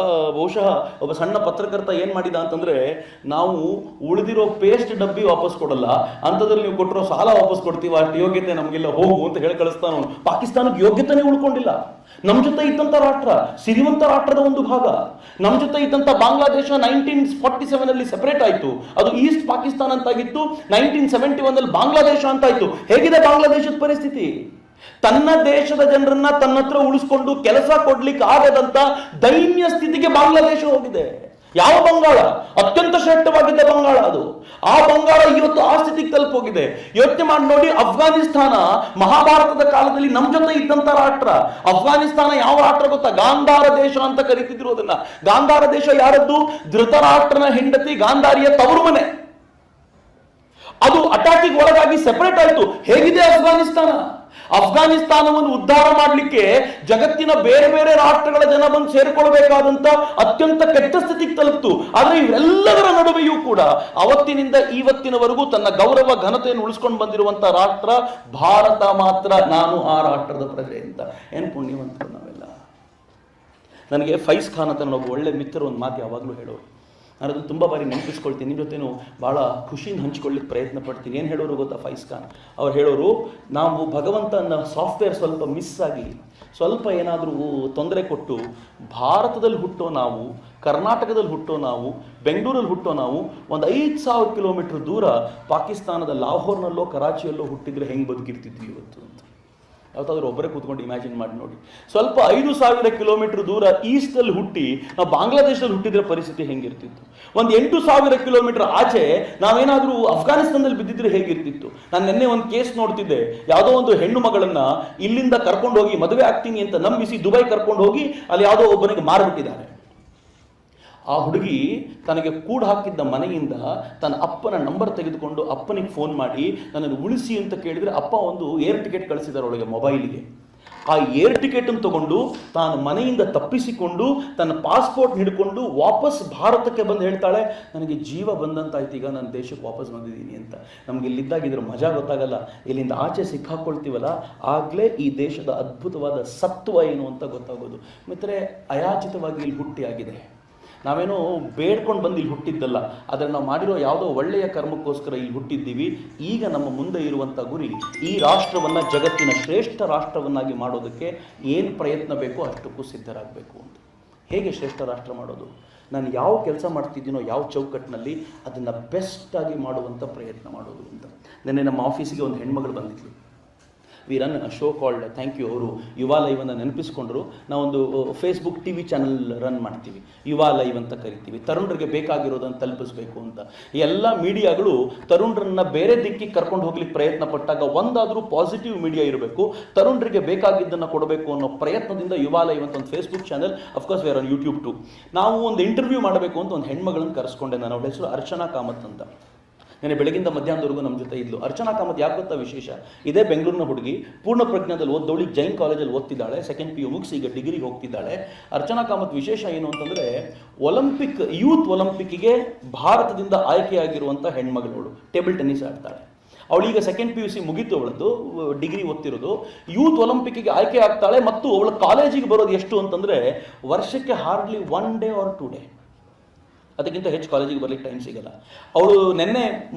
ಬಹುಶಃ ಒಬ್ಬ ಸಣ್ಣ ಪತ್ರಕರ್ತ ಏನು ಮಾಡಿದ ಅಂತಂದರೆ, ನಾವು ಉಳಿದಿರೋ ಪೇಸ್ಟ್ ಡಬ್ಬಿ ವಾಪಸ್ ಕೊಡಲ್ಲ, ಅಂಥದ್ರಲ್ಲಿ ನೀವು ಕೊಟ್ಟಿರೋ ಸಾಲ ವಾಪಸ್ ಕೊಡ್ತೀವಿ, ಅಷ್ಟು ಯೋಗ್ಯತೆ ನಮಗೆಲ್ಲ ಹೋಗು ಅಂತ ಹೇಳಿ ಕಳಿಸ್ತಾನ. ಪಾಕಿಸ್ತಾನಕ್ಕೆ ಯೋಗ್ಯತೆನೇ ಉಳ್ಕೊಂಡಿಲ್ಲ. ನಮ್ಮ ಜೊತೆ ಇದ್ದಂಥ ರಾಷ್ಟ್ರ, ಸಿರಿವಂತ ರಾಷ್ಟ್ರದ ಒಂದು ಭಾಗ. ನಮ್ಮ ಜೊತೆ ಇದ್ದಂಥ ಬಾಂಗ್ಲಾದೇಶ 1947 ಸೆಪರೇಟ್ ಆಯಿತು. ಅದು ಈಸ್ಟ್ ಪಾಕಿಸ್ತಾನ ಅಂತಾಗಿತ್ತು. 1971 ಬಾಂಗ್ಲಾದೇಶ ಅಂತಾಯ್ತು. ಹೇಗಿದೆ ಬಾಂಗ್ಲಾದೇಶದ ಪರಿಸ್ಥಿತಿ? ತನ್ನ ದೇಶದ ಜನರನ್ನ ತನ್ನ ಹತ್ರ ಉಳಿಸ್ಕೊಂಡು ಕೆಲಸ ಕೊಡ್ಲಿಕ್ಕೆ ಆಗದಂತ ದೈನ್ಯ ಸ್ಥಿತಿಗೆ ಬಾಂಗ್ಲಾದೇಶ ಹೋಗಿದೆ. ಯಾವ ಬಂಗಾಳ? ಅತ್ಯಂತ ಶ್ರೇಷ್ಠವಾಗಿದ್ದ ಬಂಗಾಳ ಅದು. ಆ ಬಂಗಾಳ ಇವತ್ತು ಆ ಸ್ಥಿತಿಗೆ ತಲುಪೋಗಿದೆ. ಯೋಚನೆ ಮಾಡಿ ನೋಡಿ, ಅಫ್ಘಾನಿಸ್ತಾನ ಮಹಾಭಾರತದ ಕಾಲದಲ್ಲಿ ನಮ್ಮ ಜೊತೆ ಇದ್ದಂತ ರಾಷ್ಟ್ರ. ಅಫ್ಘಾನಿಸ್ತಾನ ಯಾವ ರಾಷ್ಟ್ರ ಗೊತ್ತಾ? ಗಾಂಧಾರ ದೇಶ ಅಂತ ಕರೀತಿದ್ರು ಅದನ್ನ. ಗಾಂಧಾರ ದೇಶ ಯಾರದ್ದು? ಧೃತರಾಷ್ಟ್ರನ ಹೆಂಡತಿ ಗಾಂಧಾರಿಯ ತವರು ಮನೆ. ಅದು ಅಟ್ಯಾಕಿಗೆ ಒಳಗಾಗಿ ಸೆಪರೇಟ್ ಆಯಿತು. ಹೇಗಿದೆ ಅಫ್ಘಾನಿಸ್ತಾನ? ಅಫ್ಘಾನಿಸ್ತಾನವನ್ನು ಉದ್ಧಾರ ಮಾಡಲಿಕ್ಕೆ ಜಗತ್ತಿನ ಬೇರೆ ಬೇರೆ ರಾಷ್ಟ್ರಗಳ ಜನ ಬಂದು ಸೇರಿಕೊಳ್ಬೇಕಾದಂತ ಅತ್ಯಂತ ಕೆಟ್ಟ ಸ್ಥಿತಿಗೆ ತಲುಪ್ತು. ಆದರೆ ಇವೆಲ್ಲದರ ನಡುವೆಯೂ ಕೂಡ ಅವತ್ತಿನಿಂದ ಇವತ್ತಿನವರೆಗೂ ತನ್ನ ಗೌರವ ಘನತೆಯನ್ನು ಉಳಿಸ್ಕೊಂಡು ಬಂದಿರುವಂತಹ ರಾಷ್ಟ್ರ ಭಾರತ ಮಾತ್ರ. ನಾನು ಆ ರಾಷ್ಟ್ರದ ಪ್ರಜೆ ಅಂತ. ಏನು ಪುಣ್ಯವಂತರು ನಾವೆಲ್ಲ. ನನಗೆ ಫೈಸ್ ಖಾನ್ ಅಂತ ಒಬ್ಬ ಒಳ್ಳೆ ಮಿತ್ರರು ಒಂದು ಮಾತು ಯಾವಾಗಲೂ ಹೇಳೋರು. ನಾನು ಅದನ್ನು ತುಂಬ ಬಾರಿ ನೆನಪಿಸ್ಕೊಳ್ತೀನಿ, ನಿಮ್ಮ ಜೊತೆನೂ ಭಾಳ ಖುಷಿಯಿಂದ ಹಂಚ್ಕೊಳ್ಳಿಕ್ಕೆ ಪ್ರಯತ್ನ ಪಡ್ತೀನಿ. ಏನು ಹೇಳೋರು ಗೊತ್ತಾ ಫೈಸ್ ಖಾನ್? ಅವ್ರು ಹೇಳೋರು, ನಾವು ಭಗವಂತನ ಸಾಫ್ಟ್ವೇರ್ ಸ್ವಲ್ಪ ಮಿಸ್ ಆಗಿ ಸ್ವಲ್ಪ ಏನಾದರೂ ತೊಂದರೆ ಕೊಟ್ಟು ಭಾರತದಲ್ಲಿ ಹುಟ್ಟೋ ನಾವು, ಕರ್ನಾಟಕದಲ್ಲಿ ಹುಟ್ಟೋ ನಾವು, ಬೆಂಗಳೂರಲ್ಲಿ ಹುಟ್ಟೋ ನಾವು 5,000 ಕಿಲೋಮೀಟರ್ ದೂರ ಪಾಕಿಸ್ತಾನದ ಲಾಹೋರ್ನಲ್ಲೋ ಕರಾಚಿಯಲ್ಲೋ ಹುಟ್ಟಿದ್ರೆ ಹೆಂಗೆ ಬದುಕಿರ್ತಿದ್ವಿ ಇವತ್ತು ಅಂತ ಯಾವತ್ತಾದ್ರೂ ಒಬ್ಬರೇ ಕೂತ್ಕೊಂಡು ಇಮ್ಯಾಜಿನ್ ಮಾಡಿ ನೋಡಿ. ಸ್ವಲ್ಪ 5,000 ಕಿಲೋಮೀಟರ್ ದೂರ ಈಸ್ಟಲ್ಲಿ ಹುಟ್ಟಿ ನಾವು ಬಾಂಗ್ಲಾದೇಶದಲ್ಲಿ ಹುಟ್ಟಿದ್ರೆ ಪರಿಸ್ಥಿತಿ ಹೆಂಗಿರ್ತಿತ್ತು? 8,000 ಕಿಲೋಮೀಟರ್ ಆಚೆ ನಾವೇನಾದರೂ ಅಫ್ಘಾನಿಸ್ತಾನದಲ್ಲಿ ಬಿದ್ದಿದ್ರೆ ಹೇಗಿರ್ತಿತ್ತು? ನಾನು ನಿನ್ನೆ ಒಂದು ಕೇಸ್ ನೋಡ್ತಿದ್ದೆ. ಯಾವುದೋ ಒಂದು ಹೆಣ್ಣು ಮಗಳನ್ನ ಇಲ್ಲಿಂದ ಕರ್ಕೊಂಡು ಹೋಗಿ ಮದುವೆ ಆಗ್ತೀನಿ ಅಂತ ನಂಬಿಸಿ ದುಬೈ ಕರ್ಕೊಂಡು ಹೋಗಿ ಅಲ್ಲಿ ಯಾವುದೋ ಒಬ್ಬನಿಗೆ ಮಾರಿಬಿಟ್ಟಿದ್ದಾರೆ. ಆ ಹುಡುಗಿ ತನಗೆ ಕೂಡು ಹಾಕಿದ್ದ ಮನೆಯಿಂದ ತನ್ನ ಅಪ್ಪನ ನಂಬರ್ ತೆಗೆದುಕೊಂಡು ಅಪ್ಪನಿಗೆ ಫೋನ್ ಮಾಡಿ ನನ್ನನ್ನು ಉಳಿಸಿ ಅಂತ ಕೇಳಿದರೆ ಅಪ್ಪ ಒಂದು ಏರ್ ಟಿಕೆಟ್ ಕಳಿಸಿದ್ದಾರೆ ಒಳಗೆ ಮೊಬೈಲಿಗೆ. ಆ ಏರ್ ಟಿಕೆಟನ್ನು ತಗೊಂಡು ತಾನು ಮನೆಯಿಂದ ತಪ್ಪಿಸಿಕೊಂಡು ತನ್ನ ಪಾಸ್ಪೋರ್ಟ್ ಹಿಡ್ಕೊಂಡು ವಾಪಸ್ ಭಾರತಕ್ಕೆ ಬಂದು ಹೇಳ್ತಾಳೆ, ನನಗೆ ಜೀವ ಬಂದಂತಾಯ್ತು, ಈಗ ನಾನು ದೇಶಕ್ಕೆ ವಾಪಸ್ ಬಂದಿದ್ದೀನಿ ಅಂತ. ನಮ್ಗೆ ಇಲ್ಲಿದ್ದಾಗಿದ್ರೆ ಮಜಾ ಗೊತ್ತಾಗಲ್ಲ. ಇಲ್ಲಿಂದ ಆಚೆ ಸಿಕ್ಕಾಕೊಳ್ತೀವಲ್ಲ, ಆಗಲೇ ಈ ದೇಶದ ಅದ್ಭುತವಾದ ಸತ್ವ ಏನು ಅಂತ ಗೊತ್ತಾಗೋದು. ಮಿತ್ರರೆ, ಅಯಾಚಿತವಾಗಿ ಇಲ್ಲಿ ಹುಟ್ಟಿ ಆಗಿದೆ. ನಾವೇನೋ ಬೇಡ್ಕೊಂಡು ಬಂದು ಇಲ್ಲಿ ಹುಟ್ಟಿದ್ದಲ್ಲ, ಆದರೆ ನಾವು ಮಾಡಿರೋ ಯಾವುದೋ ಒಳ್ಳೆಯ ಕರ್ಮಕ್ಕೋಸ್ಕರ ಇಲ್ಲಿ ಹುಟ್ಟಿದ್ದೀವಿ. ಈಗ ನಮ್ಮ ಮುಂದೆ ಇರುವಂಥ ಗುರಿ ಈ ರಾಷ್ಟ್ರವನ್ನು ಜಗತ್ತಿನ ಶ್ರೇಷ್ಠ ರಾಷ್ಟ್ರವನ್ನಾಗಿ ಮಾಡೋದಕ್ಕೆ ಏನು ಪ್ರಯತ್ನ ಬೇಕೋ ಅಷ್ಟಕ್ಕೂ ಸಿದ್ಧರಾಗಬೇಕು ಅಂತ. ಹೇಗೆ ಶ್ರೇಷ್ಠ ರಾಷ್ಟ್ರ ಮಾಡೋದು? ನಾನು ಯಾವ ಕೆಲಸ ಮಾಡ್ತಿದ್ದೀನೋ ಯಾವ ಚೌಕಟ್ಟಿನಲ್ಲಿ ಅದನ್ನು ಬೆಸ್ಟಾಗಿ ಮಾಡುವಂಥ ಪ್ರಯತ್ನ ಮಾಡೋದು ಅಂತ. ನಿನ್ನೆ ನಮ್ಮ ಆಫೀಸಿಗೆ ಒಂದು ಹೆಣ್ಮಗಳು ಬಂದಿದ್ಲು. We run show called, thank you, ಅವರು ಯುವ ಲೈವ್ ಅನ್ನು ನೆನಪಿಸ್ಕೊಂಡ್ರು. ನಾವೊಂದು ಫೇಸ್ಬುಕ್ TV ಚಾನಲ್ ರನ್ ಮಾಡ್ತೀವಿ, ಯುವ ಲೈವ್ ಅಂತ ಕರಿತೀವಿ, ತರುಣರಿಗೆ ಬೇಕಾಗಿರೋದನ್ನು ತಲುಪಿಸ್ಬೇಕು ಅಂತ. ಎಲ್ಲ ಮೀಡಿಯಾಗಳು ತರುಣರನ್ನ ಬೇರೆ ದಿಕ್ಕಿಗೆ ಕರ್ಕೊಂಡು ಹೋಗ್ಲಿಕ್ಕೆ ಪ್ರಯತ್ನ ಪಟ್ಟಾಗ ಒಂದಾದರೂ ಪಾಸಿಟಿವ್ ಮೀಡಿಯಾ ಇರಬೇಕು, ತರುಣರಿಗೆ ಬೇಕಾಗಿದ್ದನ್ನು ಕೊಡಬೇಕು ಅನ್ನೋ ಪ್ರಯತ್ನದಿಂದ ಯುವ ಲೈವ್ ಅಂತ ಒಂದು Facebook channel, of course we're on YouTube too. ನಾವು ಒಂದು ಇಂಟರ್ವ್ಯೂ ಮಾಡಬೇಕು ಅಂತ ಒಂದು ಹೆಣ್ಮಗಳನ್ನು ಕರೆಸ್ಕೊಂಡೆ ನಾನು. ಅವಳ ಹೆಸರು ಅರ್ಚನಾ ಕಾಮತ್ ಅಂತ. ನೆನೆ ಬೆಳಗಿಂದ ಮಧ್ಯಾಹ್ನದವರೆಗೂ ನಮ್ಮ ಜೊತೆ ಇದ್ಲು. ಅರ್ಚನಾ ಕಾಮತ್ ಯಾಕೆ ಗೊತ್ತಾ ವಿಶೇಷ? ಇದೇ ಬೆಂಗಳೂರಿನ ಹುಡುಗಿ, ಪೂರ್ಣ ಪ್ರಜ್ಞಾದಲ್ಲಿ ಓದ್ದವಳಿ, ಜೈನ್ ಕಾಲೇಜಲ್ಲಿ ಓದ್ತಿದ್ದಾಳೆ, ಸೆಕೆಂಡ್ PU ಮುಗಿಸಿ ಈಗ ಡಿಗ್ರಿಗೆ ಹೋಗ್ತಿದ್ದಾಳೆ. ಅರ್ಚನಾ ಕಾಮತ್ ವಿಶೇಷ ಏನು ಅಂತಂದರೆ, ಯೂತ್ ಒಲಿಂಪಿಕ್ಕಿಗೆ ಭಾರತದಿಂದ ಆಯ್ಕೆಯಾಗಿರುವಂಥ ಹೆಣ್ಮಗಳವಳು. ಟೇಬಲ್ ಟೆನ್ನಿಸ್ ಆಡ್ತಾಳೆ. ಅವಳೀಗ ಸೆಕೆಂಡ್ PUC ಮುಗಿತು, ಅವಳದ್ದು ಡಿಗ್ರಿ ಓದ್ತಿರೋದು. ಯೂತ್ ಒಲಿಂಪಿಕ್ಕಿಗೆ ಆಯ್ಕೆ ಆಗ್ತಾಳೆ. ಮತ್ತು ಅವಳ ಕಾಲೇಜಿಗೆ ಬರೋದು ಎಷ್ಟು ಅಂತಂದರೆ, ವರ್ಷಕ್ಕೆ ಹಾರ್ಡ್ಲಿ 1 ಡೇ ಆರ್ 2 ಡೇ, ಅದಕ್ಕಿಂತ ಹೆಚ್ಚು ಕಾಲೇಜಿಗೆ ಬರ್ಲಿಕ್ಕೆ ಟೈಮ್ ಸಿಗಲ್ಲ. ಅವಳು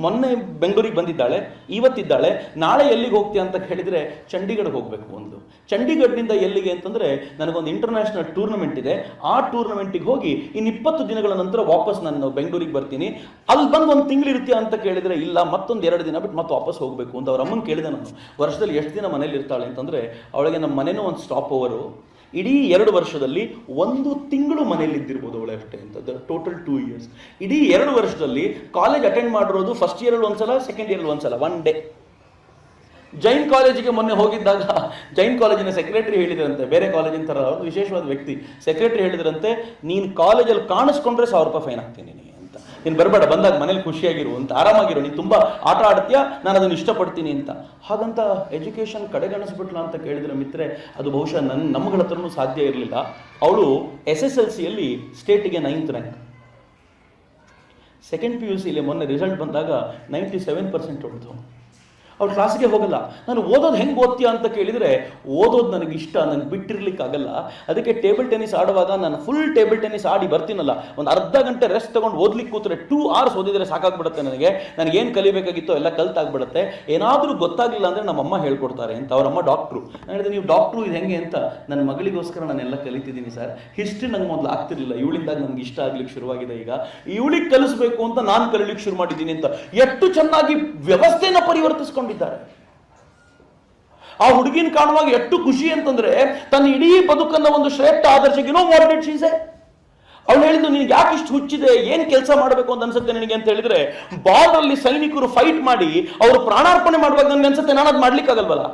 ಮೊನ್ನೆ ಬೆಂಗಳೂರಿಗೆ ಬಂದಿದ್ದಾಳೆ, ಇವತ್ತಿದ್ದಾಳೆ. ನಾಳೆ ಎಲ್ಲಿಗೆ ಹೋಗ್ತೀಯ ಅಂತ ಹೇಳಿದರೆ ಚಂಡೀಗಢಗೆ ಹೋಗಬೇಕು. ಒಂದು ಚಂಡೀಗಢನಿಂದ ಎಲ್ಲಿಗೆ ಅಂತಂದರೆ, ನನಗೊಂದು ಇಂಟರ್ನ್ಯಾಷನಲ್ ಟೂರ್ನಮೆಂಟ್ ಇದೆ, ಆ ಟೂರ್ನಮೆಂಟಿಗೆ ಹೋಗಿ ಇನ್ನು 20 ದಿನಗಳ ನಂತರ ವಾಪಸ್ ನಾನು ಬೆಂಗಳೂರಿಗೆ ಬರ್ತೀನಿ. ಅಲ್ಲಿ ಬಂದು 1 ತಿಂಗಳಿರ್ತೀಯ ಅಂತ ಕೇಳಿದರೆ, ಇಲ್ಲ, ಮತ್ತೊಂದು 2 ದಿನ ಬಿಟ್ಟು ಮತ್ತೆ ವಾಪಸ್ ಹೋಗಬೇಕು ಅಂತ. ಅವ್ರ ಅಮ್ಮನ ಕೇಳಿದೆ ನಾನು, ವರ್ಷದಲ್ಲಿ ಎಷ್ಟು ದಿನ ಮನೇಲಿ ಇರ್ತಾಳೆ ಅಂತಂದರೆ, ಅವಳಿಗೆ ನಮ್ಮ ಮನೆಯೂ ಒಂದು ಸ್ಟಾಪ್ ಓವರು, ಇಡೀ 2 ವರ್ಷದಲ್ಲಿ 1 ತಿಂಗಳು ಮನೇಲಿ ಇದ್ದಿರ್ಬೋದು ಅವಳೆ ಅಷ್ಟೇ ಅಂತ. Total 2 years. ಇಡೀ 2 ವರ್ಷದಲ್ಲಿ ಕಾಲೇಜ್ ಅಟೆಂಡ್ ಮಾಡಿರೋದು ಫಸ್ಟ್ ಇಯರಲ್ಲಿ ಒಂದ್ಸಲ, ಸೆಕೆಂಡ್ ಇಯರಲ್ಲಿ ಒಂದ್ಸಲ, 1 ಡೇ. ಜೈನ್ ಕಾಲೇಜಿಗೆ ಮೊನ್ನೆ ಹೋಗಿದ್ದಾಗ ಜೈನ್ ಕಾಲೇಜಿನ ಸೆಕ್ರೆಟರಿ ಹೇಳಿದ್ರಂತೆ, ಬೇರೆ ಕಾಲೇಜಿನ ಥರ ಒಂದು ವಿಶೇಷವಾದ ವ್ಯಕ್ತಿ, ಸೆಕ್ರೆಟರಿ ಹೇಳಿದ್ರಂತೆ, ನೀನು ಕಾಲೇಜಲ್ಲಿ ಕಾಣಿಸ್ಕೊಂಡ್ರೆ 1000 ರೂಪಾಯಿ ಫೈನ್ ಹಾಕ್ತೀನಿ ನೀನು ಅಂತ. ನೀನು ಬರಬೇಡ, ಬಂದಾಗ ಮನೇಲಿ ಖುಷಿಯಾಗಿರು ಅಂತ, ಆರಾಮಾಗಿರು, ನೀನು ತುಂಬ ಆಟ ಆಡ್ತೀಯಾ, ನಾನು ಅದನ್ನು ಇಷ್ಟಪಡ್ತೀನಿ ಅಂತ. ಹಾಗಂತ ಎಜುಕೇಷನ್ ಕಡೆಗಣಿಸ್ಬಿಟ್ಲ ಅಂತ ಕೇಳಿದ್ರೆ ಮಿತ್ರೆ, ಅದು ಬಹುಶಃ ನಮ್ಮಗಳ ಹತ್ರನೂ ಸಾಧ್ಯ ಇರಲಿಲ್ಲ. ಅವಳು SSLCಯಲ್ಲಿ ಸ್ಟೇಟಿಗೆ 9th ರ್ಯಾಂಕ್, ಸೆಕೆಂಡ್ PUCಲಿ ಮೊನ್ನೆ ರಿಸಲ್ಟ್ ಬಂದಾಗ 97% ಹೊಡೆದು. ಅವ್ಳು ಕ್ಲಾಸಿಗೆ ಹೋಗಲ್ಲ. ನಾನು ಓದೋದು ಹೆಂಗೆ ಓದ್ತೀಯ ಅಂತ ಕೇಳಿದರೆ, ಓದೋದು ನನಗೆ ಇಷ್ಟ, ನನಗೆ ಬಿಟ್ಟಿರ್ಲಿಕ್ಕಾಗಲ್ಲ. ಅದಕ್ಕೆ ಟೇಬಲ್ ಟೆನ್ನಿಸ್ ಆಡುವಾಗ ನಾನು ಫುಲ್ ಟೇಬಲ್ ಟೆನ್ನಿಸ್ ಆಡಿ ಬರ್ತೀನಲ್ಲ, ಒಂದು ಅರ್ಧ ಗಂಟೆ ರೆಸ್ಟ್ ತೊಗೊಂಡು ಓದ್ಲಿಕ್ಕೆ ಕೂತ್ರೆ 2 hours ಓದಿದರೆ ಸಾಕಾಗ್ಬಿಡುತ್ತೆ ನನಗೇನು ಕಲಿಬೇಕಾಗಿತ್ತೋ ಎಲ್ಲ ಕಲ್ತಾಗ್ಬಿಡುತ್ತೆ. ಏನಾದರೂ ಗೊತ್ತಾಗಲಿಲ್ಲ ಅಂದರೆ ನಮ್ಮಮ್ಮ ಹೇಳ್ಕೊಡ್ತಾರೆ ಅಂತ. ಅವರಮ್ಮ ಡಾಕ್ಟ್ರು. ನಾನು ಹೇಳಿದೆ, ನೀವು ಡಾಕ್ಟ್ರು ಇದು ಹೆಂಗೆ ಅಂತ. ನನ್ನ ಮಗಳಿಗೋಸ್ಕರ ನಾನೆಲ್ಲ ಕಲಿತಿದ್ದೀನಿ ಸರ್. ಹಿಸ್ಟ್ರಿ ನಂಗೆ ಮೊದಲು ಆಗ್ತಿರ್ಲಿಲ್ಲ, ಇವಳಿಂದಾಗ ನನಗೆ ಇಷ್ಟ ಆಗ್ಲಿಕ್ಕೆ ಶುರುವಾಗಿದೆ. ಈಗ ಇವಳಿಗೆ ಕಲಿಸ್ಬೇಕು ಅಂತ ನಾನು ಕಲಿಲಿಕ್ಕೆ ಶುರು ಮಾಡಿದ್ದೀನಿ ಅಂತ. ಎಷ್ಟು ಚೆನ್ನಾಗಿ ವ್ಯವಸ್ಥೆನ ಪರಿವರ್ತಿಸ್ಕೊಂಡು ಆ ಹುಡುಗಿನ ಕಾಣುವಾಗ ಎಷ್ಟು ಖುಷಿ ಅಂತಂದ್ರೆ, ತನ್ನ ಇಡೀ ಬದುಕನ್ನ ಒಂದು ಶ್ರೇಷ್ಠ ಆದರ್ಶಕ್ಕೆ ಅವಳು ಹೇಳಿದ್ದು, ನಿನಗೆ ಯಾಕೆ ಇಷ್ಟು ಹುಚ್ಚಿದೆ, ಏನ್ ಕೆಲಸ ಮಾಡಬೇಕು ಅಂತ ಅನ್ಸುತ್ತೆ ನಿನಗೆ ಅಂತ ಹೇಳಿದ್ರೆ, ಬಾರ್ಡರ್ ಅಲ್ಲಿ ಸೈನಿಕರು ಫೈಟ್ ಮಾಡಿ ಅವರು ಪ್ರಾಣಾರ್ಪಣೆ ಮಾಡುವಾಗ ನನಗೆ ಅನ್ಸುತ್ತೆ, ನಾನು ಅದು ಮಾಡ್ಲಿಕ್ಕಾಗಲ್ವಲ್ಲ.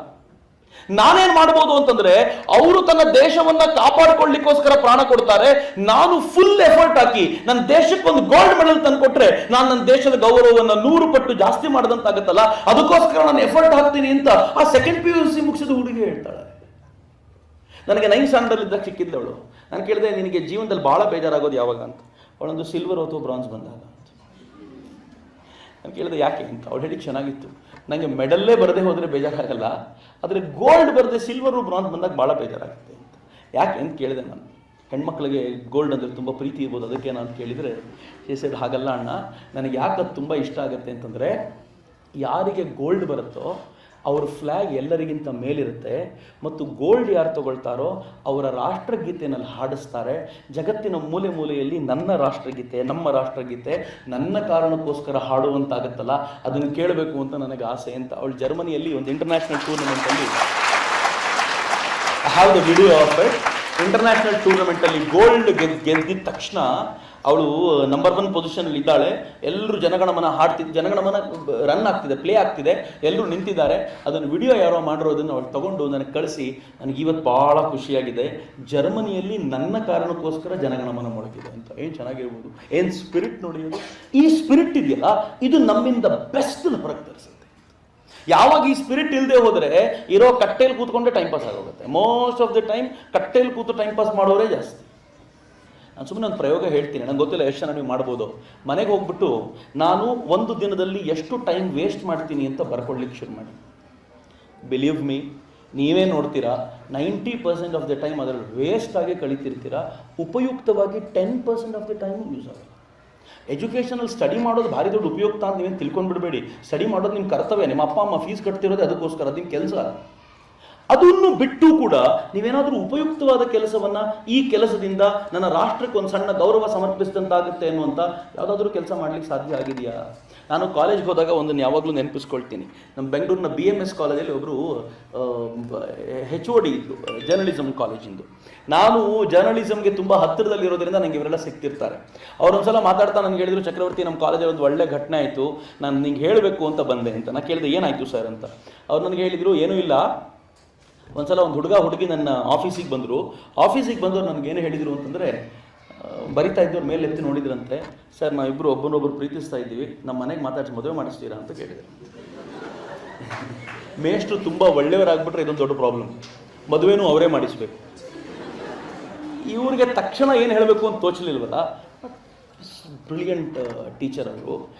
ನಾನೇನ್ ಮಾಡ್ಬೋದು ಅಂತಂದ್ರೆ, ಅವರು ತನ್ನ ದೇಶವನ್ನ ಕಾಪಾಡಿಕೊಳ್ಳಿಕ್ಕೋಸ್ಕರ ಪ್ರಾಣ ಕೊಡ್ತಾರೆ, ನಾನು ಫುಲ್ ಎಫರ್ಟ್ ಹಾಕಿ ನನ್ನ ದೇಶಕ್ಕೆ ಒಂದು ಗೋಲ್ಡ್ ಮೆಡಲ್ ತಂದುಕೊಟ್ರೆ ನಾನು ನನ್ನ ದೇಶದ ಗೌರವವನ್ನು 100 ಪಟ್ಟು ಜಾಸ್ತಿ ಮಾಡಿದಂತಾಗತ್ತಲ್ಲ, ಅದಕ್ಕೋಸ್ಕರ ನಾನು ಎಫರ್ಟ್ ಹಾಕ್ತೀನಿ ಅಂತ ಆ ಸೆಕೆಂಡ್ PUC ಮುಗಿಸಿದ ಹುಡುಗಿ ಹೇಳ್ತಾಳೆ. ನನಗೆ 9th ಸ್ಟ್ಯಾಂಡರ್ಡ್ ಇದ್ದಾಗ ಸಿಕ್ಕಿದ್ದವಳು. ನಾನು ಕೇಳಿದೆ, ನಿನಗೆ ಜೀವನದಲ್ಲಿ ಬಹಳ ಬೇಜಾರಾಗೋದು ಯಾವಾಗ ಅಂತ. ಅವಳೊಂದು ಸಿಲ್ವರ್ ಅಥವಾ ಬ್ರಾನ್ಸ್ ಬಂದಾಗ ಅಂತ. ನಾನು ಕೇಳಿದೆ ಯಾಕೆ ಅಂತ. ಅವಳು ಹೇಳಿ ಚೆನ್ನಾಗಿತ್ತು, ನನಗೆ ಮೆಡಲ್ಲೇ ಬರದೆ ಹೋದರೆ ಬೇಜಾರಾಗಲ್ಲ, ಆದರೆ ಗೋಲ್ಡ್ ಬರದೆ ಸಿಲ್ವರು ಬ್ರಾನ್ಸ್ ಬಂದಾಗ ಭಾಳ ಬೇಜಾರಾಗುತ್ತೆ ಅಂತ. ಯಾಕೆ ಅಂತ ಕೇಳಿದೆ ನಾನು. ಹೆಣ್ಮಕ್ಳಿಗೆ ಗೋಲ್ಡ್ ಅಂದರೆ ತುಂಬ ಪ್ರೀತಿ ಇರ್ಬೋದು, ಅದಕ್ಕೆ ನಾನು ಕೇಳಿದರೆ ಸೈಡ್ ಹಾಗಲ್ಲ ಅಣ್ಣ, ನನಗೆ ಯಾಕೆ ಅದು ತುಂಬ ಇಷ್ಟ ಆಗುತ್ತೆ ಅಂತಂದರೆ, ಯಾರಿಗೆ ಗೋಲ್ಡ್ ಬರುತ್ತೋ ಅವ್ರ ಫ್ಲ್ಯಾಗ್ ಎಲ್ಲರಿಗಿಂತ ಮೇಲಿರುತ್ತೆ, ಮತ್ತು ಗೋಲ್ಡ್ ಯಾರು ತಗೊಳ್ತಾರೋ ಅವರ ರಾಷ್ಟ್ರಗೀತೆನಲ್ಲಿ ಹಾಡಿಸ್ತಾರೆ. ಜಗತ್ತಿನ ಮೂಲೆ ಮೂಲೆಯಲ್ಲಿ ನನ್ನ ರಾಷ್ಟ್ರಗೀತೆ, ನಮ್ಮ ರಾಷ್ಟ್ರಗೀತೆ ನನ್ನ ಕಾರಣಕ್ಕೋಸ್ಕರ ಹಾಡುವಂತಾಗತ್ತಲ್ಲ, ಅದನ್ನು ಕೇಳಬೇಕು ಅಂತ ನನಗೆ ಆಸೆ ಅಂತ. ಅವಳು ಜರ್ಮನಿಯಲ್ಲಿ ಒಂದು ಇಂಟರ್ನ್ಯಾಷನಲ್ ಟೂರ್ನಮೆಂಟಲ್ಲಿ, I have the video of it, international ಟೂರ್ನಮೆಂಟಲ್ಲಿ ಗೋಲ್ಡ್ ಗೆದ್ದಿದ ತಕ್ಷಣ ಅವಳು ನಂಬರ್ 1 ಪೊಸಿಷನಲ್ಲಿ ಇದ್ದಾಳೆ. ಎಲ್ಲರೂ ಜನಗಣಮನ ಹಾಡ್ತಿದ್ದು, ಜನಗಣಮನ ರನ್ ಆಗ್ತಿದೆ, ಪ್ಲೇ ಆಗ್ತಿದೆ, ಎಲ್ಲರೂ ನಿಂತಿದ್ದಾರೆ. ಅದನ್ನು ವಿಡಿಯೋ ಯಾರೋ ಮಾಡಿರೋದನ್ನು ಅವಳು ತಗೊಂಡು ನನಗೆ ಕಳಿಸಿ, ನನಗೆ ಇವತ್ತು ಭಾಳ ಖುಷಿಯಾಗಿದೆ, ಜರ್ಮನಿಯಲ್ಲಿ ನನ್ನ ಕಾರಣಕ್ಕೋಸ್ಕರ ಜನಗಣಮನ ಮೊಳಗಿದೆ ಅಂತ. ಏನು ಚೆನ್ನಾಗಿರ್ಬೋದು, ಏನು ಸ್ಪಿರಿಟ್ ನೋಡಿ ಅದು. ಈ ಸ್ಪಿರಿಟ್ ಇದೆಯಲ್ಲ, ಇದು ನಮ್ಮಿಂದ ಬೆಸ್ಟ್ ಹೊರಗೆ ತರಿಸುತ್ತೆ. ಯಾವಾಗ ಈ ಸ್ಪಿರಿಟ್ ಇಲ್ಲದೆ ಹೋದರೆ ಇರೋ ಕಟ್ಟೆಯಲ್ಲಿ ಕೂತ್ಕೊಂಡೆ ಟೈಮ್ ಪಾಸ್ ಆಗೋಗುತ್ತೆ. ಮೋಸ್ಟ್ ಆಫ್ ದ ಟೈಮ್ ಕಟ್ಟೆಯಲ್ಲಿ ಕೂತು ಟೈಮ್ ಪಾಸ್ ಮಾಡೋರೇ ಜಾಸ್ತಿ. ನಾನು ಸುಮ್ಮನೆ ಒಂದು ಪ್ರಯೋಗ ಹೇಳ್ತೀನಿ, ನಂಗೆ ಗೊತ್ತಿಲ್ಲ ಎಷ್ಟು ಜನ ನೀವು ಮಾಡ್ಬೋದು. ಮನೆಗೆ ಹೋಗ್ಬಿಟ್ಟು ನಾನು ಒಂದು ದಿನದಲ್ಲಿ ಎಷ್ಟು ಟೈಮ್ ವೇಸ್ಟ್ ಮಾಡ್ತೀನಿ ಅಂತ ಬರ್ಕೊಳ್ಳಿಕ್ಕೆ ಶುರು ಮಾಡಿ. ಬಿಲೀವ್ ಮೀ, ನೀವೇ ನೋಡ್ತೀರಾ 90% ಆಫ್ ದ ಟೈಮ್ ಅದರಲ್ಲಿ ವೇಸ್ಟ್ ಆಗಿ ಕಳೀತಿರ್ತೀರಾ, ಉಪಯುಕ್ತವಾಗಿ 10% ಆಫ್ ದ ಟೈಮು ಯೂಸ್ ಆಗುತ್ತೆ. ಎಜುಕೇಷನಲ್ಲಿ ಸ್ಟಡಿ ಮಾಡೋದು ಭಾರಿ ದೊಡ್ಡ ಉಪಯುಕ್ತ ಅಂತ ನೀವೇನು ತಿಳ್ಕೊಂಡ್ಬಿಡಬೇಡಿ. ಸ್ಟಡಿ ಮಾಡೋದು ನಿಮ್ಮ ಕರ್ತವ್ಯ, ನಿಮ್ಮ ಅಪ್ಪ ಅಮ್ಮ ಫೀಸ್ ಕಟ್ತಿರೋದೇ ಅದಕ್ಕೋಸ್ಕರ, ಅದು ನಿಮ್ಮ ಕೆಲಸ. ಅದನ್ನು ಬಿಟ್ಟು ಕೂಡ ನೀವೇನಾದರೂ ಉಪಯುಕ್ತವಾದ ಕೆಲಸವನ್ನು ಈ ಕೆಲಸದಿಂದ ನನ್ನ ರಾಷ್ಟ್ರಕ್ಕೆ ಒಂದು ಸಣ್ಣ ಗೌರವ ಸಮರ್ಪಿಸಿದಂತಾಗುತ್ತೆ ಅನ್ನುವಂಥ ಯಾವುದಾದ್ರೂ ಕೆಲಸ ಮಾಡಲಿಕ್ಕೆ ಸಾಧ್ಯ ಆಗಿದೆಯಾ? ನಾನು ಕಾಲೇಜ್ಗೆ ಹೋದಾಗ ಒಂದನ್ನು ಯಾವಾಗಲೂ ನೆನಪಿಸ್ಕೊಳ್ತೀನಿ. ನಮ್ಮ ಬೆಂಗಳೂರಿನ BMS ಕಾಲೇಜಲ್ಲಿ ಒಬ್ಬರು HOD ಇದ್ದರು, ಜರ್ನಲಿಸಮ್ ಕಾಲೇಜಿಂದು. ನಾನು ಜರ್ನಲಿಸಮ್ಗೆ ತುಂಬ ಹತ್ತಿರದಲ್ಲಿರೋದ್ರಿಂದ ನನಗೆ ಇವರೆಲ್ಲ ಸಿಗ್ತಿರ್ತಾರೆ. ಅವರೊಂದ್ಸಲ ಮಾತಾಡ್ತಾ ನನಗೆ ಹೇಳಿದ್ರು, ಚಕ್ರವರ್ತಿ ನಮ್ಮ ಕಾಲೇಜಲ್ಲಿ ಒಂದು ಒಳ್ಳೆ ಘಟನೆ ಆಯಿತು, ನಾನು ನಿಂಗೆ ಹೇಳಬೇಕು ಅಂತ ಬಂದೆ ಅಂತ. ನಾನು ಕೇಳಿದೆ ಏನಾಯಿತು ಸರ್ ಅಂತ. ಅವ್ರು ನನಗೆ ಹೇಳಿದರು, ಏನೂ ಇಲ್ಲ, ಒಂದ್ಸಲ ಒಂದು ಹುಡುಗಿ ನನ್ನ ಆಫೀಸಿಗೆ ಬಂದರು. ಆಫೀಸಿಗೆ ಬಂದವ್ರು ನನಗೇನು ಹೇಳಿದರು ಅಂತಂದರೆ, ಬರಿತಾ ಇದ್ದವ್ರು ಮೇಲೆ ಎತ್ತಿ ನೋಡಿದ್ರಂತೆ, ಸರ್ ನಾವಿಬ್ಬರು ಒಬ್ಬನೊಬ್ಬರು ಪ್ರೀತಿಸ್ತಾ ಇದ್ದೀವಿ, ನಮ್ಮ ಮನೆಗೆ ಮಾತಾಡಿಸಿ ಮದುವೆ ಮಾಡಿಸ್ತೀರಾ ಅಂತ ಕೇಳಿದರು. ಮೇಷ್ಟ್ರು ತುಂಬ ಒಳ್ಳೆಯವರಾಗ್ಬಿಟ್ರೆ ಇದೊಂದು ದೊಡ್ಡ ಪ್ರಾಬ್ಲಮ್, ಮದುವೆನೂ ಅವರೇ ಮಾಡಿಸ್ಬೇಕು. ಇವ್ರಿಗೆ ತಕ್ಷಣ ಏನು ಹೇಳಬೇಕು ಅಂತ ತೋಚಲಿಲ್ವಲ್ಲ. ಬ್ರಿಲಿಯಂಟ್ ಟೀಚರ್ ಅವರು.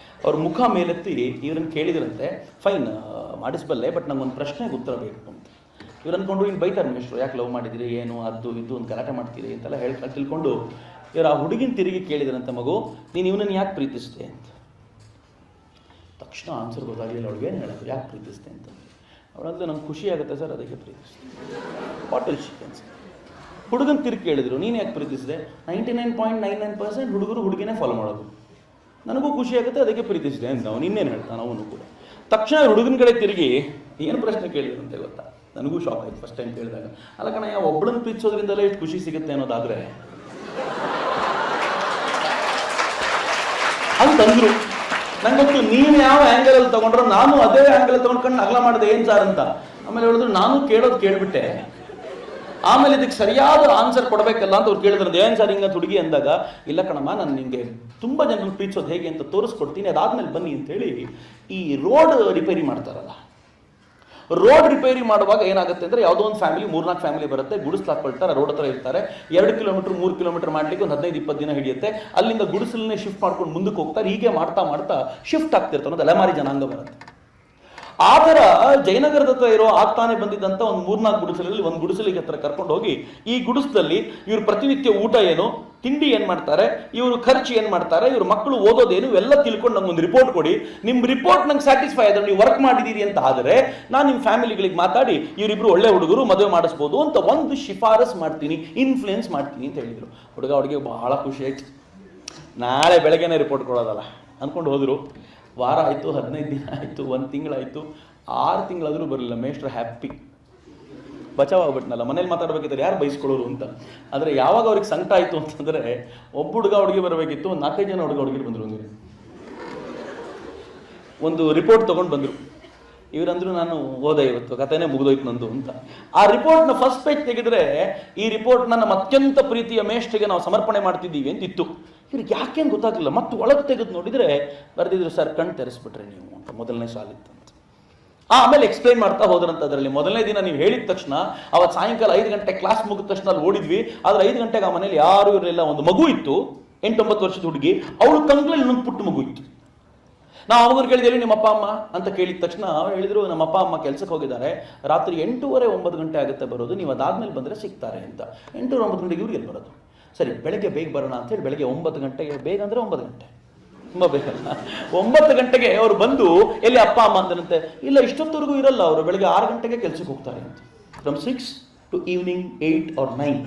ಅವ್ರ ಮುಖ ಮೇಲೆತ್ತಿ ಇವ್ರನ್ನ ಕೇಳಿದ್ರಂತೆ, ಫೈನ್ ಮಾಡಿಸ್ಬಲ್ಲೆ, ಬಟ್ ನಂಗೊಂದು ಪ್ರಶ್ನೆಗೆ ಉತ್ತರ ಬೇಕು ಅಂತ. ಇವ್ರು ಅಂದ್ಕೊಂಡು ಇನ್ನು ಬೈತಾರೆ ಮೇಷ್ಟ್ರು, ಯಾಕೆ ಲವ್ ಮಾಡಿದಿರಿ, ಏನು ಅದು ಇದು ಒಂದು ಗಲಾಟೆ ಮಾಡ್ತೀರಿ ಅಂತೆಲ್ಲ ತಿಳ್ಕೊಂಡು ಇವ್ರು ಆ ಹುಡುಗಿನ ತಿರುಗಿ ಕೇಳಿದ್ರಂತೆ, ಮಗು ನೀನು ಇವನನ್ನು ಯಾಕೆ ಪ್ರೀತಿಸ್ತೆ ಅಂತ. ತಕ್ಷಣ ಆನ್ಸರ್ ಗೊತ್ತಾಗಲಿಲ್ಲ ಅವಳಿಗೆ. ಏನು ಹೇಳೋದು, ಯಾಕೆ ಪ್ರೀತಿಸ್ತೆ ಅಂತ. ಅವಳಂದ್ರೆ ನಂಗೆ ಖುಷಿ ಆಗುತ್ತೆ ಸರ್, ಅದಕ್ಕೆ ಪ್ರೀತಿಸ್ತೆ. Bottle chickens. ಹುಡುಗನ ತಿರುಗಿ ಕೇಳಿದ್ರು, ನೀನು ಯಾಕೆ ಪ್ರೀತಿಸಿದೆ. 99.99% ಹುಡುಗರು ಹುಡುಗಿನೇ ಫಾಲೋ ಮಾಡೋದು, ನನಗೂ ಖುಷಿ ಆಗುತ್ತೆ ಅದಕ್ಕೆ ಪ್ರೀತಿಸಿದೆ ಅಂತ. ಅವನು ಇನ್ನೇನು ಹೇಳ್ತಾನೆ ಅವನು ಕೂಡ. ತಕ್ಷಣ ಹುಡುಗನ ಕಡೆ ತಿರುಗಿ ಏನು ಪ್ರಶ್ನೆ ಕೇಳಿದ್ರು ಅಂತ ಗೊತ್ತಾ, ನನಗೂ ಶಾಕ್ ಆಯ್ತು ಫಸ್ಟ್ ಟೈಮ್ ಕೇಳಿದಾಗ. ಅಲ್ಲ ಕಣ, ಒಬ್ಬಳನ್ನು ಪ್ರೀತಿಸೋದ್ರಿಂದಲೇ ಎಷ್ಟು ಖುಷಿ ಸಿಗುತ್ತೆ ಅನ್ನೋದಾದರೆ ಅಂತಂದ್ರು. ನಂಗೊತ್ತು ನೀನು ಯಾವ ಆ್ಯಂಗಲಲ್ಲಿ ತೊಗೊಂಡ್ರೋ ನಾನು ಅದೇ ಆ್ಯಂಗಲ್ ತೊಗೊಂಡ್ಕೊಂಡು ಅಗಲ ಮಾಡಿದೆ ಏನು ಸಾರ್ ಅಂತ. ಆಮೇಲೆ ಹೇಳಿದ್ರು, ನಾನು ಕೇಳೋದು ಕೇಳಿಬಿಟ್ಟೆ, ಆಮೇಲೆ ಇದಕ್ಕೆ ಸರಿಯಾದ ಆನ್ಸರ್ ಕೊಡಬೇಕಲ್ಲ ಅಂತ ಅವ್ರು ಕೇಳಿದ್ರು. ಏನು ಸರ್ ಹಿಂಗೆ ಹುಡುಗಿ ಅಂದಾಗ, ಇಲ್ಲ ಕಣಮ್ಮ, ನಾನು ನಿಮಗೆ ತುಂಬ ಜನರನ್ನು ಪ್ರೀತಿಸೋದು ಹೇಗೆ ಅಂತ ತೋರಿಸ್ಕೊಡ್ತೀನಿ, ಅದಾದಮೇಲೆ ಬನ್ನಿ ಅಂತೇಳಿ ಈ ರೋಡ್ ರಿಪೇರಿ ಮಾಡ್ತಾರಲ್ಲ, ರೋಡ್ ರಿಪೇರಿ ಮಾಡುವಾಗ ಏನಾಗುತ್ತೆ ಅಂದರೆ, ಯಾವುದೋ ಒಂದು ಫ್ಯಾಮಿಲಿ 3-4 ಫ್ಯಾಮಿಲಿ ಬರುತ್ತೆ, ಗುಡಿಸ್ಲು ಹಾಕ್ಕೊಳ್ತಾರೆ, ರೋಡ್ ಹತ್ರ ಇರ್ತಾರೆ. 2 ಕಿಲೋಮೀಟರ್ 3 ಕಿಲೋಮೀಟರ್ ಮಾಡಲಿಕ್ಕೆ ಒಂದು 15-20 ದಿನ ಹಿಡಿಯುತ್ತೆ. ಅಲ್ಲಿಂದ ಗುಡಿಸಲನ್ನೇ ಶಿಫ್ಟ್ ಮಾಡ್ಕೊಂಡು ಮುಂದಕ್ಕೆ ಹೋಗ್ತಾರೆ. ಹೀಗೆ ಮಾಡ್ತಾ ಮಾಡ್ತಾ ಶಿಫ್ಟ್ ಆಗ್ತಿರ್ತಾರೆ. ಒಂದು ಅಲೆಮಾರಿ ಜನಾಂಗ ಬರುತ್ತೆ. ಆ ಥರ ಜಯನಗರದ ಹತ್ರ ಇರೋ ಆಗ್ತಾನೆ ಬಂದಿದ್ದಂಥ ಒಂದು 3-4 ಗುಡಿಸಲಲ್ಲಿ ಒಂದು ಗುಡಿಸಲಿಗೆ ಹತ್ರ ಕರ್ಕೊಂಡು ಹೋಗಿ, ಈ ಗುಡಿಸದಲ್ಲಿ ಇವ್ರು ಪ್ರತಿನಿತ್ಯ ಊಟ ಏನು, ತಿಂಡಿ ಏನು ಮಾಡ್ತಾರೆ, ಇವರು ಖರ್ಚು ಏನು ಮಾಡ್ತಾರೆ, ಇವ್ರ ಮಕ್ಕಳು ಓದೋದೇನು, ಇವೆಲ್ಲ ತಿಳ್ಕೊಂಡು ನಂಗೆ ಒಂದು ರಿಪೋರ್ಟ್ ಕೊಡಿ. ನಿಮ್ಮ ರಿಪೋರ್ಟ್ ನಂಗೆ ಸ್ಯಾಟಿಸ್ಫೈ ಆದ್ರೆ, ನೀವು ವರ್ಕ್ ಮಾಡಿದ್ದೀರಿ ಅಂತ ಆದರೆ ನಾನು ನಿಮ್ಮ ಫ್ಯಾಮಿಲಿಗಳಿಗೆ ಮಾತಾಡಿ ಇವರಿಬ್ರು ಒಳ್ಳೆ ಹುಡುಗರು, ಮದುವೆ ಮಾಡಿಸ್ಬೋದು ಅಂತ ಒಂದು ಶಿಫಾರಸ್ ಮಾಡ್ತೀನಿ, ಇನ್ಫ್ಲುಯೆನ್ಸ್ ಮಾಡ್ತೀನಿ ಅಂತ ಹೇಳಿದರು. ಹುಡುಗ ಬಹಳ ಖುಷಿ ಆಯ್ತು. ನಾಳೆ ಬೆಳಗ್ಗೆನೇ ರಿಪೋರ್ಟ್ ಕೊಡೋದಲ್ಲ ಅಂದ್ಕೊಂಡು ಹೋದರು. ವಾರ ಆಯಿತು, 15 ದಿನ ಆಯಿತು, 1 ತಿಂಗಳಾಯಿತು, 6 ತಿಂಗಳಾದರೂ ಬರಲಿಲ್ಲ. ಮೇಷ್ಟ್ರು ಹ್ಯಾಪಿ, ಬಚಾವಾಗ್ಬಿಟ್ನಲ್ಲ. ಮನೇಲಿ ಮಾತಾಡ್ಬೇಕಿದ್ರೆ ಯಾರು ಬೈಸ್ಕೊಳ್ಳೋರು ಅಂತ. ಆದರೆ ಯಾವಾಗ ಅವ್ರಿಗೆ ಸಂಕಟ ಆಯಿತು ಅಂತಂದರೆ, ಒಬ್ಬ ಹುಡುಗಿ ಬರಬೇಕಿತ್ತು, ಒಂದು 4-5 ಜನ ಹುಡುಗರು ಬಂದರು. ಒಂದು ರಿಪೋರ್ಟ್ ತೊಗೊಂಡು ಬಂದರು. ಇವರಂದ್ರು, ನಾನು ಓದೆ ಇವತ್ತು, ಕಥೆನೇ ಮುಗಿದೋಯ್ತು ನಂದು ಅಂತ. ಆ ರಿಪೋರ್ಟ್ನ ಫಸ್ಟ್ ಪೇಜ್ ತೆಗೆದ್ರೆ, ಈ ರಿಪೋರ್ಟ್ನ ನಮ್ಮ ಅತ್ಯಂತ ಪ್ರೀತಿಯ ಮೇಷ್ಟ್ರಿಗೆ ನಾವು ಸಮರ್ಪಣೆ ಮಾಡ್ತಿದ್ದೀವಿ ಅಂತಿತ್ತು. ಇವ್ರಿಗೆ ಯಾಕೇನು ಗೊತ್ತಾಗಲಿಲ್ಲ. ಮತ್ತು ಒಳಗೆ ತೆಗೆದು ನೋಡಿದರೆ ಬರೆದಿದ್ರು, ಸರ್ ಕಣ್ಣು ತೆರೆಸ್ಬಿಟ್ರೆ ನೀವು ಅಂತ, ಮೊದಲನೇ ಸಾಲಿತ್ತು ಅಂತ. ಆಮೇಲೆ ಎಕ್ಸ್ಪ್ಲೈನ್ ಮಾಡ್ತಾ ಹೋದ್ರಂತ. ಅದರಲ್ಲಿ ಮೊದಲನೇ ದಿನ ನೀವು ಹೇಳಿದ ತಕ್ಷಣ, ಅವತ್ತು ಸಾಯಂಕಾಲ 5 ಗಂಟೆ ಕ್ಲಾಸ್ ಮುಗಿದ ತಕ್ಷಣ ಅಲ್ಲಿ ಓಡಿದ್ವಿ. ಆದರೆ 5 ಗಂಟೆಗೆ ಆ ಮನೇಲಿ ಯಾರೂ ಇರಲಿಲ್ಲ. ಒಂದು ಮಗು ಇತ್ತು, 8-9 ವರ್ಷದ ಹುಡುಗಿ. ಅವಳು ಕಂಕ್ಳಲ್ಲಿ ಇನ್ನೊಂದು ಪುಟ್ಟ ಮಗು ಇತ್ತು. ನಾವು ಅವ್ರಿಗೆ ಕೇಳಿದೇವಿ, ನಿಮ್ಮ ಅಪ್ಪ ಅಮ್ಮ ಅಂತ ಕೇಳಿದ ತಕ್ಷಣ ಹೇಳಿದ್ರು, ನಮ್ಮ ಅಪ್ಪ ಅಮ್ಮ ಕೆಲಸಕ್ಕೆ ಹೋಗಿದ್ದಾರೆ, ರಾತ್ರಿ 8:30-9 ಗಂಟೆ ಆಗುತ್ತೆ ಬರೋದು, ನೀವು ಅದಾದ್ಮೇಲೆ ಬಂದರೆ ಸಿಗ್ತಾರೆ ಅಂತ. 8-9 ಗಂಟೆಗೆ ಇವ್ರಿಗೆ ಎಲ್ಲಿ ಬರೋದು? ಸರಿ, ಬೆಳಗ್ಗೆ ಬೇಗ ಬರೋಣ ಅಂತೇಳಿ ಬೆಳಗ್ಗೆ 9 ಗಂಟೆಗೆ, ಬೇಗ ಅಂದರೆ 9 ಗಂಟೆ, ತುಂಬ ಬೇಕಲ್ಲ, 9 ಗಂಟೆಗೆ ಅವರು ಬಂದು, ಎಲ್ಲಿ ಅಪ್ಪ ಅಮ್ಮ ಅಂದರಂತೆ. ಇಲ್ಲ, ಇಷ್ಟೊತ್ತವರೆಗೂ ಇರಲ್ಲ ಅವರು, ಬೆಳಗ್ಗೆ 6 ಗಂಟೆಗೆ ಕೆಲಸಕ್ಕೆ ಹೋಗ್ತಾರೆ ಅಂತ. From 6 to evening 8 or 9.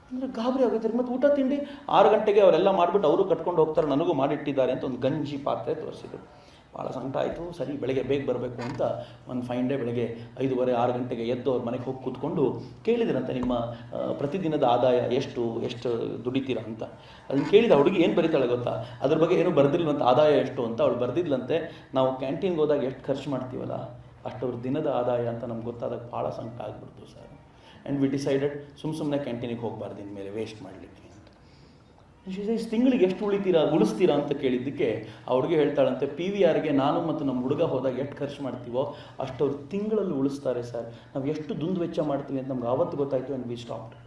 ಅಂದರೆ ಗಾಬರಿ ಆಗುತ್ತೆ. ಮತ್ತು ಊಟ ತಿಂಡಿ 6 ಗಂಟೆಗೆ ಅವರೆಲ್ಲ ಮಾಡಿಬಿಟ್ಟು ಅವರು ಕಟ್ಕೊಂಡು ಹೋಗ್ತಾರೆ, ನನಗೂ ಮಾಡಿಟ್ಟಿದ್ದಾರೆ ಅಂತ ಒಂದು ಗಂಜಿ ಪಾತ್ರೆ ತೋರಿಸಿದ್ರು. ಭಾಳ ಸಂಕಟ ಆಯಿತು. ಸರಿ, ಬೆಳಗ್ಗೆ ಬೇಗ ಬರಬೇಕು ಅಂತ ಒಂದು ಫೈನ್ ಡೇ ಬೆಳಗ್ಗೆ 5:30-6 ಗಂಟೆಗೆ ಎದ್ದು ಅವ್ರ ಮನೆಗೆ ಹೋಗಿ ಕೂತ್ಕೊಂಡು ಕೇಳಿದ್ರಂತೆ, ನಿಮ್ಮ ಪ್ರತಿದಿನದ ಆದಾಯ ಎಷ್ಟು ದುಡಿತೀರಾ ಅಂತ. ಅದನ್ನು ಕೇಳಿದ ಹುಡುಗಿ ಏನು ಬರೀತಾಳೆ ಗೊತ್ತಾ, ಅದ್ರ ಬಗ್ಗೆ ಏನೂ ಬರೆದಿಲ್ವಂತ, ಆದಾಯ ಎಷ್ಟು ಅಂತ. ಅವಳು ಬರೆದಿದ್ಲಂತೆ, ನಾವು ಕ್ಯಾಂಟೀನ್ಗೆ ಹೋದಾಗ ಎಷ್ಟು ಖರ್ಚು ಮಾಡ್ತೀವಲ್ಲ ಅಷ್ಟವ್ರ ದಿನದ ಆದಾಯ ಅಂತ ನಮ್ಗೆ ಗೊತ್ತಾದಾಗ ಭಾಳ ಸಂಕಟ ಆಗಿಬಿಡ್ತು ಸರ್. ಆ್ಯಂಡ್ ವಿ ಡಿಸೈಡೆಡ್ ಸುಮ್ಮನೆ ಕ್ಯಾಂಟೀನಿಗೆ ಹೋಗಬಾರ್ದು ಇನ್ಮೇಲೆ, ವೇಸ್ಟ್ ಮಾಡಲಿಕ್ಕೆ ಅಂತ. ತಿಂಗಳಿಗೆ ಎಷ್ಟು ಉಳಿಸ್ತೀರಾ ಅಂತ ಕೇಳಿದ್ದಕ್ಕೆ ಅವ್ರಿಗೆ ಹೇಳ್ತಾಳಂತೆ, PVRಗೆ ನಾನು ಮತ್ತು ನಮ್ಮ ಹುಡುಗ ಹೋದಾಗ ಎಷ್ಟು ಖರ್ಚು ಮಾಡ್ತೀವೋ ಅಷ್ಟವ್ರು ತಿಂಗಳಲ್ಲಿ ಉಳಿಸ್ತಾರೆ ಸರ್. ನಾವು ಎಷ್ಟು ದುಂದು ವೆಚ್ಚ ಮಾಡ್ತೀವಿ ಅಂತ ನಮ್ಗೆ ಆವತ್ತು ಗೊತ್ತಾಯಿತು. And we stopped.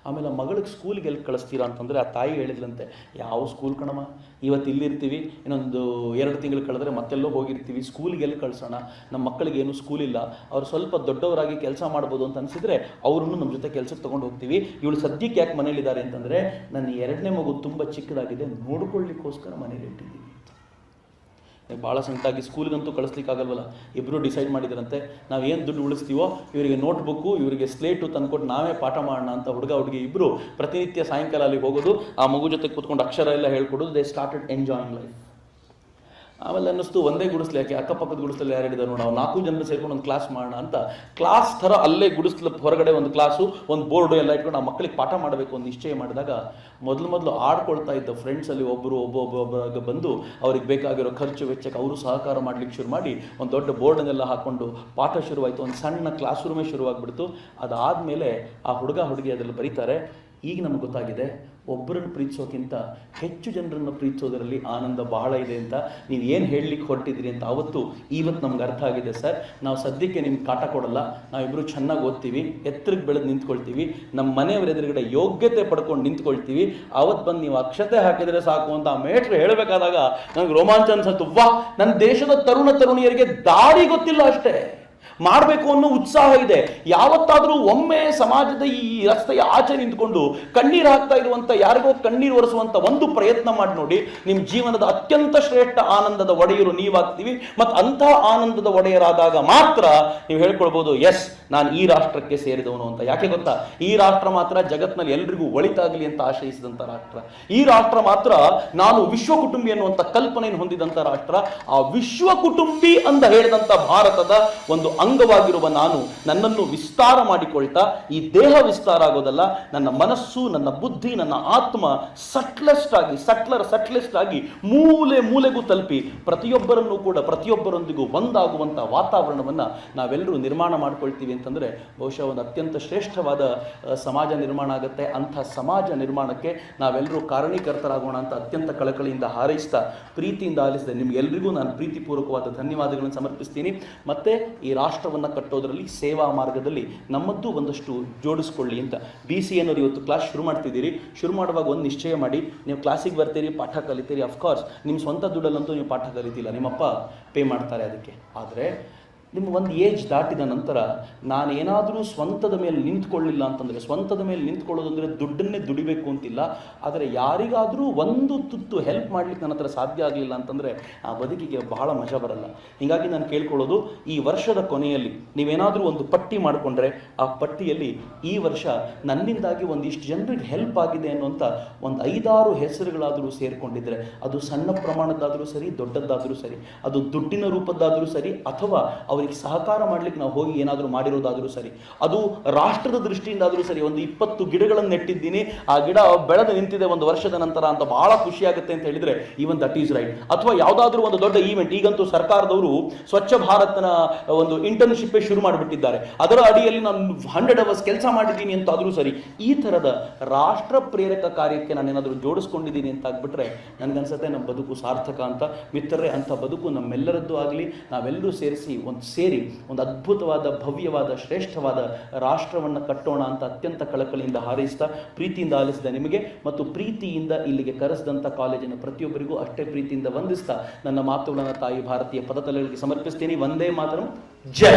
ಆಮೇಲೆ ಆ ಮಗಳಿಗೆ ಸ್ಕೂಲಿಗೆ ಎಲ್ಲಿ ಕಳಿಸ್ತೀರಾ ಅಂತಂದರೆ, ಆ ತಾಯಿ ಹೇಳಿದ್ಲಂತೆ, ಯಾವ ಸ್ಕೂಲ್ ಕಣಮ್ಮ, ಇವತ್ತು ಇಲ್ಲಿರ್ತೀವಿ, ಇನ್ನೊಂದು 2 ತಿಂಗಳು ಕಳೆದ್ರೆ ಮತ್ತೆಲ್ಲೋ ಹೋಗಿರ್ತೀವಿ, ಸ್ಕೂಲಿಗೆ ಎಲ್ಲಿ ಕಳಿಸೋಣ, ನಮ್ಮ ಮಕ್ಕಳಿಗೆ ಏನೂ ಸ್ಕೂಲಿಲ್ಲ, ಅವ್ರು ಸ್ವಲ್ಪ ದೊಡ್ಡವರಾಗಿ ಕೆಲಸ ಮಾಡ್ಬೋದು ಅಂತ ಅನಿಸಿದರೆ ಅವ್ರನ್ನೂ ನಮ್ಮ ಜೊತೆ ಕೆಲಸಕ್ಕೆ ತೊಗೊಂಡು ಹೋಗ್ತೀವಿ. ಇವಳು ಸದ್ಯಕ್ಕೆ ಯಾಕೆ ಮನೇಲಿದ್ದಾರೆ ಅಂತಂದರೆ, ನನ್ನ 2ನೇ ಮಗು ತುಂಬ ಚಿಕ್ಕದಾಗಿದೆ, ನೋಡ್ಕೊಳ್ಳಿಕ್ಕೋಸ್ಕರ ಮನೇಲಿ ಇಟ್ಟಿದ್ದೀವಿ. ಭಾಳ ಸಂಕಟಾಗಿ ಸ್ಕೂಲ್ಗಂತೂ ಕಳಿಸ್ಲಿಕ್ಕಾಗಲ್ವಲ್ಲ. ಇಬ್ಬರು ಡಿಸೈಡ್ ಮಾಡಿದ್ರಂತೆ, ನಾವು ಏನು ದುಡ್ಡು ಉಳಿಸ್ತೀವೋ ಇವರಿಗೆ ನೋಟ್ಬುಕ್ಕು, ಇವರಿಗೆ ಸ್ಲೇಟು ತಂದ್ಕೊಟ್ಟು ನಾವೇ ಪಾಠ ಮಾಡೋಣ ಅಂತ ಹುಡುಗಿ ಇಬ್ಬರು ಪ್ರತಿನಿತ್ಯ ಸಾಯಂಕಾಲ ಅಲ್ಲಿಗೆ ಹೋಗೋದು, ಆ ಮಗು ಜೊತೆ ಕೂತ್ಕೊಂಡು ಅಕ್ಷರ ಎಲ್ಲ ಹೇಳ್ಕೊಡೋದು. They started enjoying life. ಆಮೇಲೆ ಅನ್ನಿಸ್ತು ಒಂದೇ ಗುಡಿಸ್ಲು ಯಾಕೆ, ಅಕ್ಕಪಕ್ಕದ ಗುಡಿಸ್ಲಲ್ಲಿ ಯಾರು ಹೇಳಿದ್ರು ನಾವು 4 ಜನರು ಸೇರ್ಕೊಂಡು ಒಂದು ಕ್ಲಾಸ್ ಮಾಡೋಣ ಅಂತ. ಕ್ಲಾಸ್ ಥರ ಅಲ್ಲೇ ಗುಡಿಸ್ಲ ಹೊರಗಡೆ ಒಂದು ಕ್ಲಾಸು, ಒಂದು ಬೋರ್ಡು ಎಲ್ಲ ಇಟ್ಕೊಂಡು ಆ ಮಕ್ಕಳಿಗೆ ಪಾಠ ಮಾಡಬೇಕು ಒಂದು ನಿಶ್ಚಯ ಮಾಡಿದಾಗ, ಮೊದಲು ಆಡ್ಕೊಳ್ತಾ ಇದ್ದ ಫ್ರೆಂಡ್ಸಲ್ಲಿ ಒಬ್ಬೊಬ್ಬ ಬಂದು ಅವ್ರಿಗೆ ಬೇಕಾಗಿರೋ ಖರ್ಚು ವೆಚ್ಚಕ್ಕೆ ಅವರು ಸಹಕಾರ ಮಾಡ್ಲಿಕ್ಕೆ ಶುರು ಮಾಡಿ ಒಂದು ದೊಡ್ಡ ಬೋರ್ಡನ್ನೆಲ್ಲ ಹಾಕ್ಕೊಂಡು ಪಾಠ ಶುರುವಾಯಿತು. ಒಂದು ಸಣ್ಣ ಕ್ಲಾಸ್ ರೂಮೇ ಶುರುವಾಗ್ಬಿಡ್ತು. ಅದಾದಮೇಲೆ ಆ ಹುಡುಗಿ ಅದರಲ್ಲಿ ಬರೀತಾರೆ, ಈಗ ನಮ್ಗೆ ಗೊತ್ತಾಗಿದೆ ಒಬ್ಬರನ್ನು ಪ್ರೀತಿಸೋಕ್ಕಿಂತ ಹೆಚ್ಚು ಜನರನ್ನು ಪ್ರೀತಿಸೋದರಲ್ಲಿ ಆನಂದ ಬಹಳ ಇದೆ ಅಂತ. ನೀವು ಏನು ಹೇಳಲಿಕ್ಕೆ ಹೊರಟಿದ್ದೀರಿ ಅಂತ ಇವತ್ತು ನಮ್ಗೆ ಅರ್ಥ ಆಗಿದೆ ಸರ್. ನಾವು ಸದ್ಯಕ್ಕೆ ನಿಮ್ಗೆ ಕಾಟ ಕೊಡಲ್ಲ, ನಾವಿಬ್ಬರು ಚೆನ್ನಾಗಿ ಓದ್ತೀವಿ, ಎತ್ತರಕ್ಕೆ ಬೆಳೆದು ನಿಂತ್ಕೊಳ್ತೀವಿ, ನಮ್ಮ ಮನೆಯವರ ಎದುರುಗಡೆ ಯೋಗ್ಯತೆ ಪಡ್ಕೊಂಡು ನಿಂತ್ಕೊಳ್ತೀವಿ, ಅವತ್ತು ಬಂದು ನೀವು ಅಕ್ಷತೆ ಹಾಕಿದರೆ ಸಾಕು ಅಂತ ಆ ಮೇಟ್ರು ಹೇಳಬೇಕಾದಾಗ ನನಗೆ ರೋಮಾಂಚ ಅನ್ಸತ್ತು. ವಾ, ನನ್ನ ದೇಶದ ತರುಣಿಯರಿಗೆ ದಾರಿ ಗೊತ್ತಿಲ್ಲ ಅಷ್ಟೇ, ಮಾಡಬೇಕು ಅನ್ನೋ ಉತ್ಸಾಹ ಇದೆ. ಯಾವತ್ತಾದರೂ ಒಮ್ಮೆ ಸಮಾಜದ ಈ ರಸ್ತೆಯ ಆಚೆ ನಿಂತ್ಕೊಂಡು ಕಣ್ಣೀರು ಹಾಕ್ತಾ ಇರುವಂಥ ಯಾರಿಗೋ ಕಣ್ಣೀರು ಒರೆಸುವಂಥ ಒಂದು ಪ್ರಯತ್ನ ಮಾಡಿ ನೋಡಿ. ನಿಮ್ಮ ಜೀವನದ ಅತ್ಯಂತ ಶ್ರೇಷ್ಠ ಆನಂದದ ಒಡೆಯರು ನೀವಾಗ್ತೀವಿ. ಮತ್ತು ಅಂಥ ಆನಂದದ ಒಡೆಯರಾದಾಗ ಮಾತ್ರ ನೀವು ಹೇಳ್ಕೊಳ್ಬೋದು, ಎಸ್ ನಾನು ಈ ರಾಷ್ಟ್ರಕ್ಕೆ ಸೇರಿದವನು ಅಂತ. ಯಾಕೆ ಗೊತ್ತಾ, ಈ ರಾಷ್ಟ್ರ ಮಾತ್ರ ಜಗತ್ತಿನಲ್ಲಿ ಎಲ್ರಿಗೂ ಒಳಿತಾಗಲಿ ಅಂತ ಆಶಯಿಸಿದಂಥ ರಾಷ್ಟ್ರ. ಈ ರಾಷ್ಟ್ರ ಮಾತ್ರ ನಾನು ವಿಶ್ವ ಕುಟುಂಬಿ ಅನ್ನುವಂಥ ಕಲ್ಪನೆಯನ್ನು ಹೊಂದಿದಂಥ ರಾಷ್ಟ್ರ. ಆ ವಿಶ್ವ ಕುಟುಂಬಿ ಅಂತ ಹೇಳಿದಂಥ ಭಾರತದ ಒಂದು ಅಂಗವಾಗಿರುವ ನಾನು ನನ್ನನ್ನು ವಿಸ್ತಾರ ಮಾಡಿಕೊಳ್ತಾ, ಈ ದೇಹ ವಿಸ್ತಾರ ಆಗೋದಲ್ಲ, ನನ್ನ ಮನಸ್ಸು, ನನ್ನ ಬುದ್ಧಿ, ನನ್ನ ಆತ್ಮ ಸಟ್ಲೆಸ್ಟ್ ಆಗಿ ಮೂಲೆಗೂ ತಲುಪಿ ಪ್ರತಿಯೊಬ್ಬರೊಂದಿಗೂ ಒಂದಾಗುವಂಥ ವಾತಾವರಣವನ್ನು ನಾವೆಲ್ಲರೂ ನಿರ್ಮಾಣ ಮಾಡ್ಕೊಳ್ತೀವಿ ಅಂತಂದರೆ ಬಹುಶಃ ಒಂದು ಅತ್ಯಂತ ಶ್ರೇಷ್ಠವಾದ ಸಮಾಜ ನಿರ್ಮಾಣ ಆಗುತ್ತೆ. ಅಂಥ ಸಮಾಜ ನಿರ್ಮಾಣಕ್ಕೆ ನಾವೆಲ್ಲರೂ ಕಾರಣೀಕರ್ತರಾಗೋಣ ಅಂತ ಅತ್ಯಂತ ಕಳಕಳಿಯಿಂದ ಹಾರೈಸ್ತಾ, ಪ್ರೀತಿಯಿಂದ ಆಲಿಸಿದೆ ನಿಮ್ಗೆಲ್ರಿಗೂ ನಾನು ಪ್ರೀತಿಪೂರ್ವಕವಾದ ಧನ್ಯವಾದಗಳನ್ನು ಸಮರ್ಪಿಸ್ತೀನಿ. ಮತ್ತು ಈ ರಾಷ್ಟ್ರವನ್ನು ಕಟ್ಟೋದರಲ್ಲಿ ಸೇವಾ ಮಾರ್ಗದಲ್ಲಿ ನಮ್ಮದ್ದು ಒಂದಷ್ಟು ಜೋಡಿಸ್ಕೊಳ್ಳಿ ಅಂತ. BCA ಅನ್ನೋದು ಇವತ್ತು ಕ್ಲಾಸ್ ಶುರು ಮಾಡ್ತಿದ್ದೀರಿ. ಶುರು ಮಾಡುವಾಗ ಒಂದು ನಿಶ್ಚಯ ಮಾಡಿ, ನೀವು ಕ್ಲಾಸಿಗೆ ಬರ್ತೀರಿ, ಪಾಠ ಕಲಿತೀರಿ. ಅಫ್ಕೋರ್ಸ್ ನಿಮ್ಮ ಸ್ವಂತ ದುಡ್ಡಲ್ಲಂತೂ ನೀವು ಪಾಠ ಕಲಿತಿಲ್ಲ, ನಿಮ್ಮಪ್ಪ ಪೇ ಮಾಡ್ತಾರೆ ಅದಕ್ಕೆ. ಆದರೆ ನಿಮ್ಮ ಒಂದು ಏಜ್ ದಾಟಿದ ನಂತರ ನಾನೇನಾದರೂ ಸ್ವಂತದ ಮೇಲೆ ನಿಂತ್ಕೊಳ್ಳಿಲ್ಲ ಅಂತಂದರೆ, ಸ್ವಂತದ ಮೇಲೆ ನಿಂತ್ಕೊಳ್ಳೋದಂದರೆ ದುಡ್ಡನ್ನೇ ದುಡಿಬೇಕು ಅಂತಿಲ್ಲ, ಆದರೆ ಯಾರಿಗಾದರೂ ಒಂದು ತುತ್ತು ಹೆಲ್ಪ್ ಮಾಡಲಿಕ್ಕೆ ನನ್ನ ಹತ್ರ ಸಾಧ್ಯ ಆಗಲಿಲ್ಲ ಅಂತಂದರೆ ಆ ಬದುಕಿಗೆ ಬಹಳ ಮಜಾ ಬರಲ್ಲ. ಹೀಗಾಗಿ ನಾನು ಕೇಳ್ಕೊಳ್ಳೋದು, ಈ ವರ್ಷದ ಕೊನೆಯಲ್ಲಿ ನೀವೇನಾದರೂ ಒಂದು ಪಟ್ಟಿ ಮಾಡಿಕೊಂಡ್ರೆ ಆ ಪಟ್ಟಿಯಲ್ಲಿ ಈ ವರ್ಷ ನನ್ನಿಂದಾಗಿ ಒಂದಿಷ್ಟು ಜನರಿಗೆ ಹೆಲ್ಪ್ ಆಗಿದೆ ಅನ್ನುವಂಥ ಒಂದು 5-6 ಹೆಸರುಗಳಾದರೂ ಸೇರಿಕೊಂಡಿದ್ರೆ, ಅದು ಸಣ್ಣ ಪ್ರಮಾಣದ್ದಾದರೂ ಸರಿ, ದೊಡ್ಡದ್ದಾದರೂ ಸರಿ, ಅದು ದುಡ್ಡಿನ ರೂಪದ್ದಾದರೂ ಸರಿ, ಅಥವಾ ಸಹಕಾರ ಮಾಡ್ಲಿಕ್ಕೆ ನಾವು ಹೋಗಿ ಏನಾದರೂ ಮಾಡಿರೋದಾದರೂ ಸರಿ, ಅದು ರಾಷ್ಟ್ರದ ದೃಷ್ಟಿಯಿಂದಾದರೂ ಸರಿ, ಒಂದು 20 ಗಿಡಗಳನ್ನು ನೆಟ್ಟಿದ್ದೀನಿ, ಆ ಗಿಡ ಬೆಳೆದು ನಿಂತಿದೆ 1 ವರ್ಷದ ನಂತರ ಅಂತ ಬಹಳ ಖುಷಿ ಆಗುತ್ತೆ ಅಂತ ಹೇಳಿದ್ರೆ ಈವನ್ ದಟ್ ಈಸ್ ರೈಟ್. ಅಥವಾ ಯಾವುದಾದ್ರೂ ಒಂದು ದೊಡ್ಡ ಈವೆಂಟ್, ಈಗಂತೂ ಸರ್ಕಾರದವರು ಸ್ವಚ್ಛ ಭಾರತ್ನ ಒಂದು ಇಂಟರ್ನ್ಶಿಪ್ ಶುರು ಮಾಡಿಬಿಟ್ಟಿದ್ದಾರೆ, ಅದರ ಅಡಿಯಲ್ಲಿ ನಾನು 100 ಅವರ್ಸ್ ಕೆಲಸ ಮಾಡಿದ್ದೀನಿ ಅಂತಾದರೂ ಸರಿ, ಈ ಥರದ ರಾಷ್ಟ್ರ ಪ್ರೇರಕ ಕಾರ್ಯಕ್ಕೆ ನಾನೇನಾದರೂ ಜೋಡಿಸ್ಕೊಂಡಿದ್ದೀನಿ ಅಂತ ಆಗ್ಬಿಟ್ರೆ ನನಗನ್ಸುತ್ತೆ ನಮ್ಮ ಬದುಕು ಸಾರ್ಥಕ ಅಂತ. ಮಿತ್ರರೇ, ಅಂಥ ಬದುಕು ನಮ್ಮೆಲ್ಲರದ್ದು ಆಗಲಿ. ನಾವೆಲ್ಲರೂ ಸೇರಿ ಒಂದು ಅದ್ಭುತವಾದ, ಭವ್ಯವಾದ, ಶ್ರೇಷ್ಠವಾದ ರಾಷ್ಟ್ರವನ್ನು ಕಟ್ಟೋಣ ಅಂತ ಅತ್ಯಂತ ಕಳಕಳಿಯಿಂದ ಹಾರೈಸ್ತಾ, ಪ್ರೀತಿಯಿಂದ ಆಲಿಸಿದ ನಿಮಗೆ ಮತ್ತು ಪ್ರೀತಿಯಿಂದ ಇಲ್ಲಿಗೆ ಕರೆಸಿದಂಥ ಕಾಲೇಜಿನ ಪ್ರತಿಯೊಬ್ಬರಿಗೂ ಅಷ್ಟೇ ಪ್ರೀತಿಯಿಂದ ವಂದಿಸ್ತಾ ನನ್ನ ಮಾತುಗಳನ್ನು ತಾಯಿ ಭಾರತೀಯ ಪದತಲೆಗಳಿಗೆ ಸಮರ್ಪಿಸ್ತೀನಿ. ವಂದೇ ಮಾತರಂ. ಜೈ.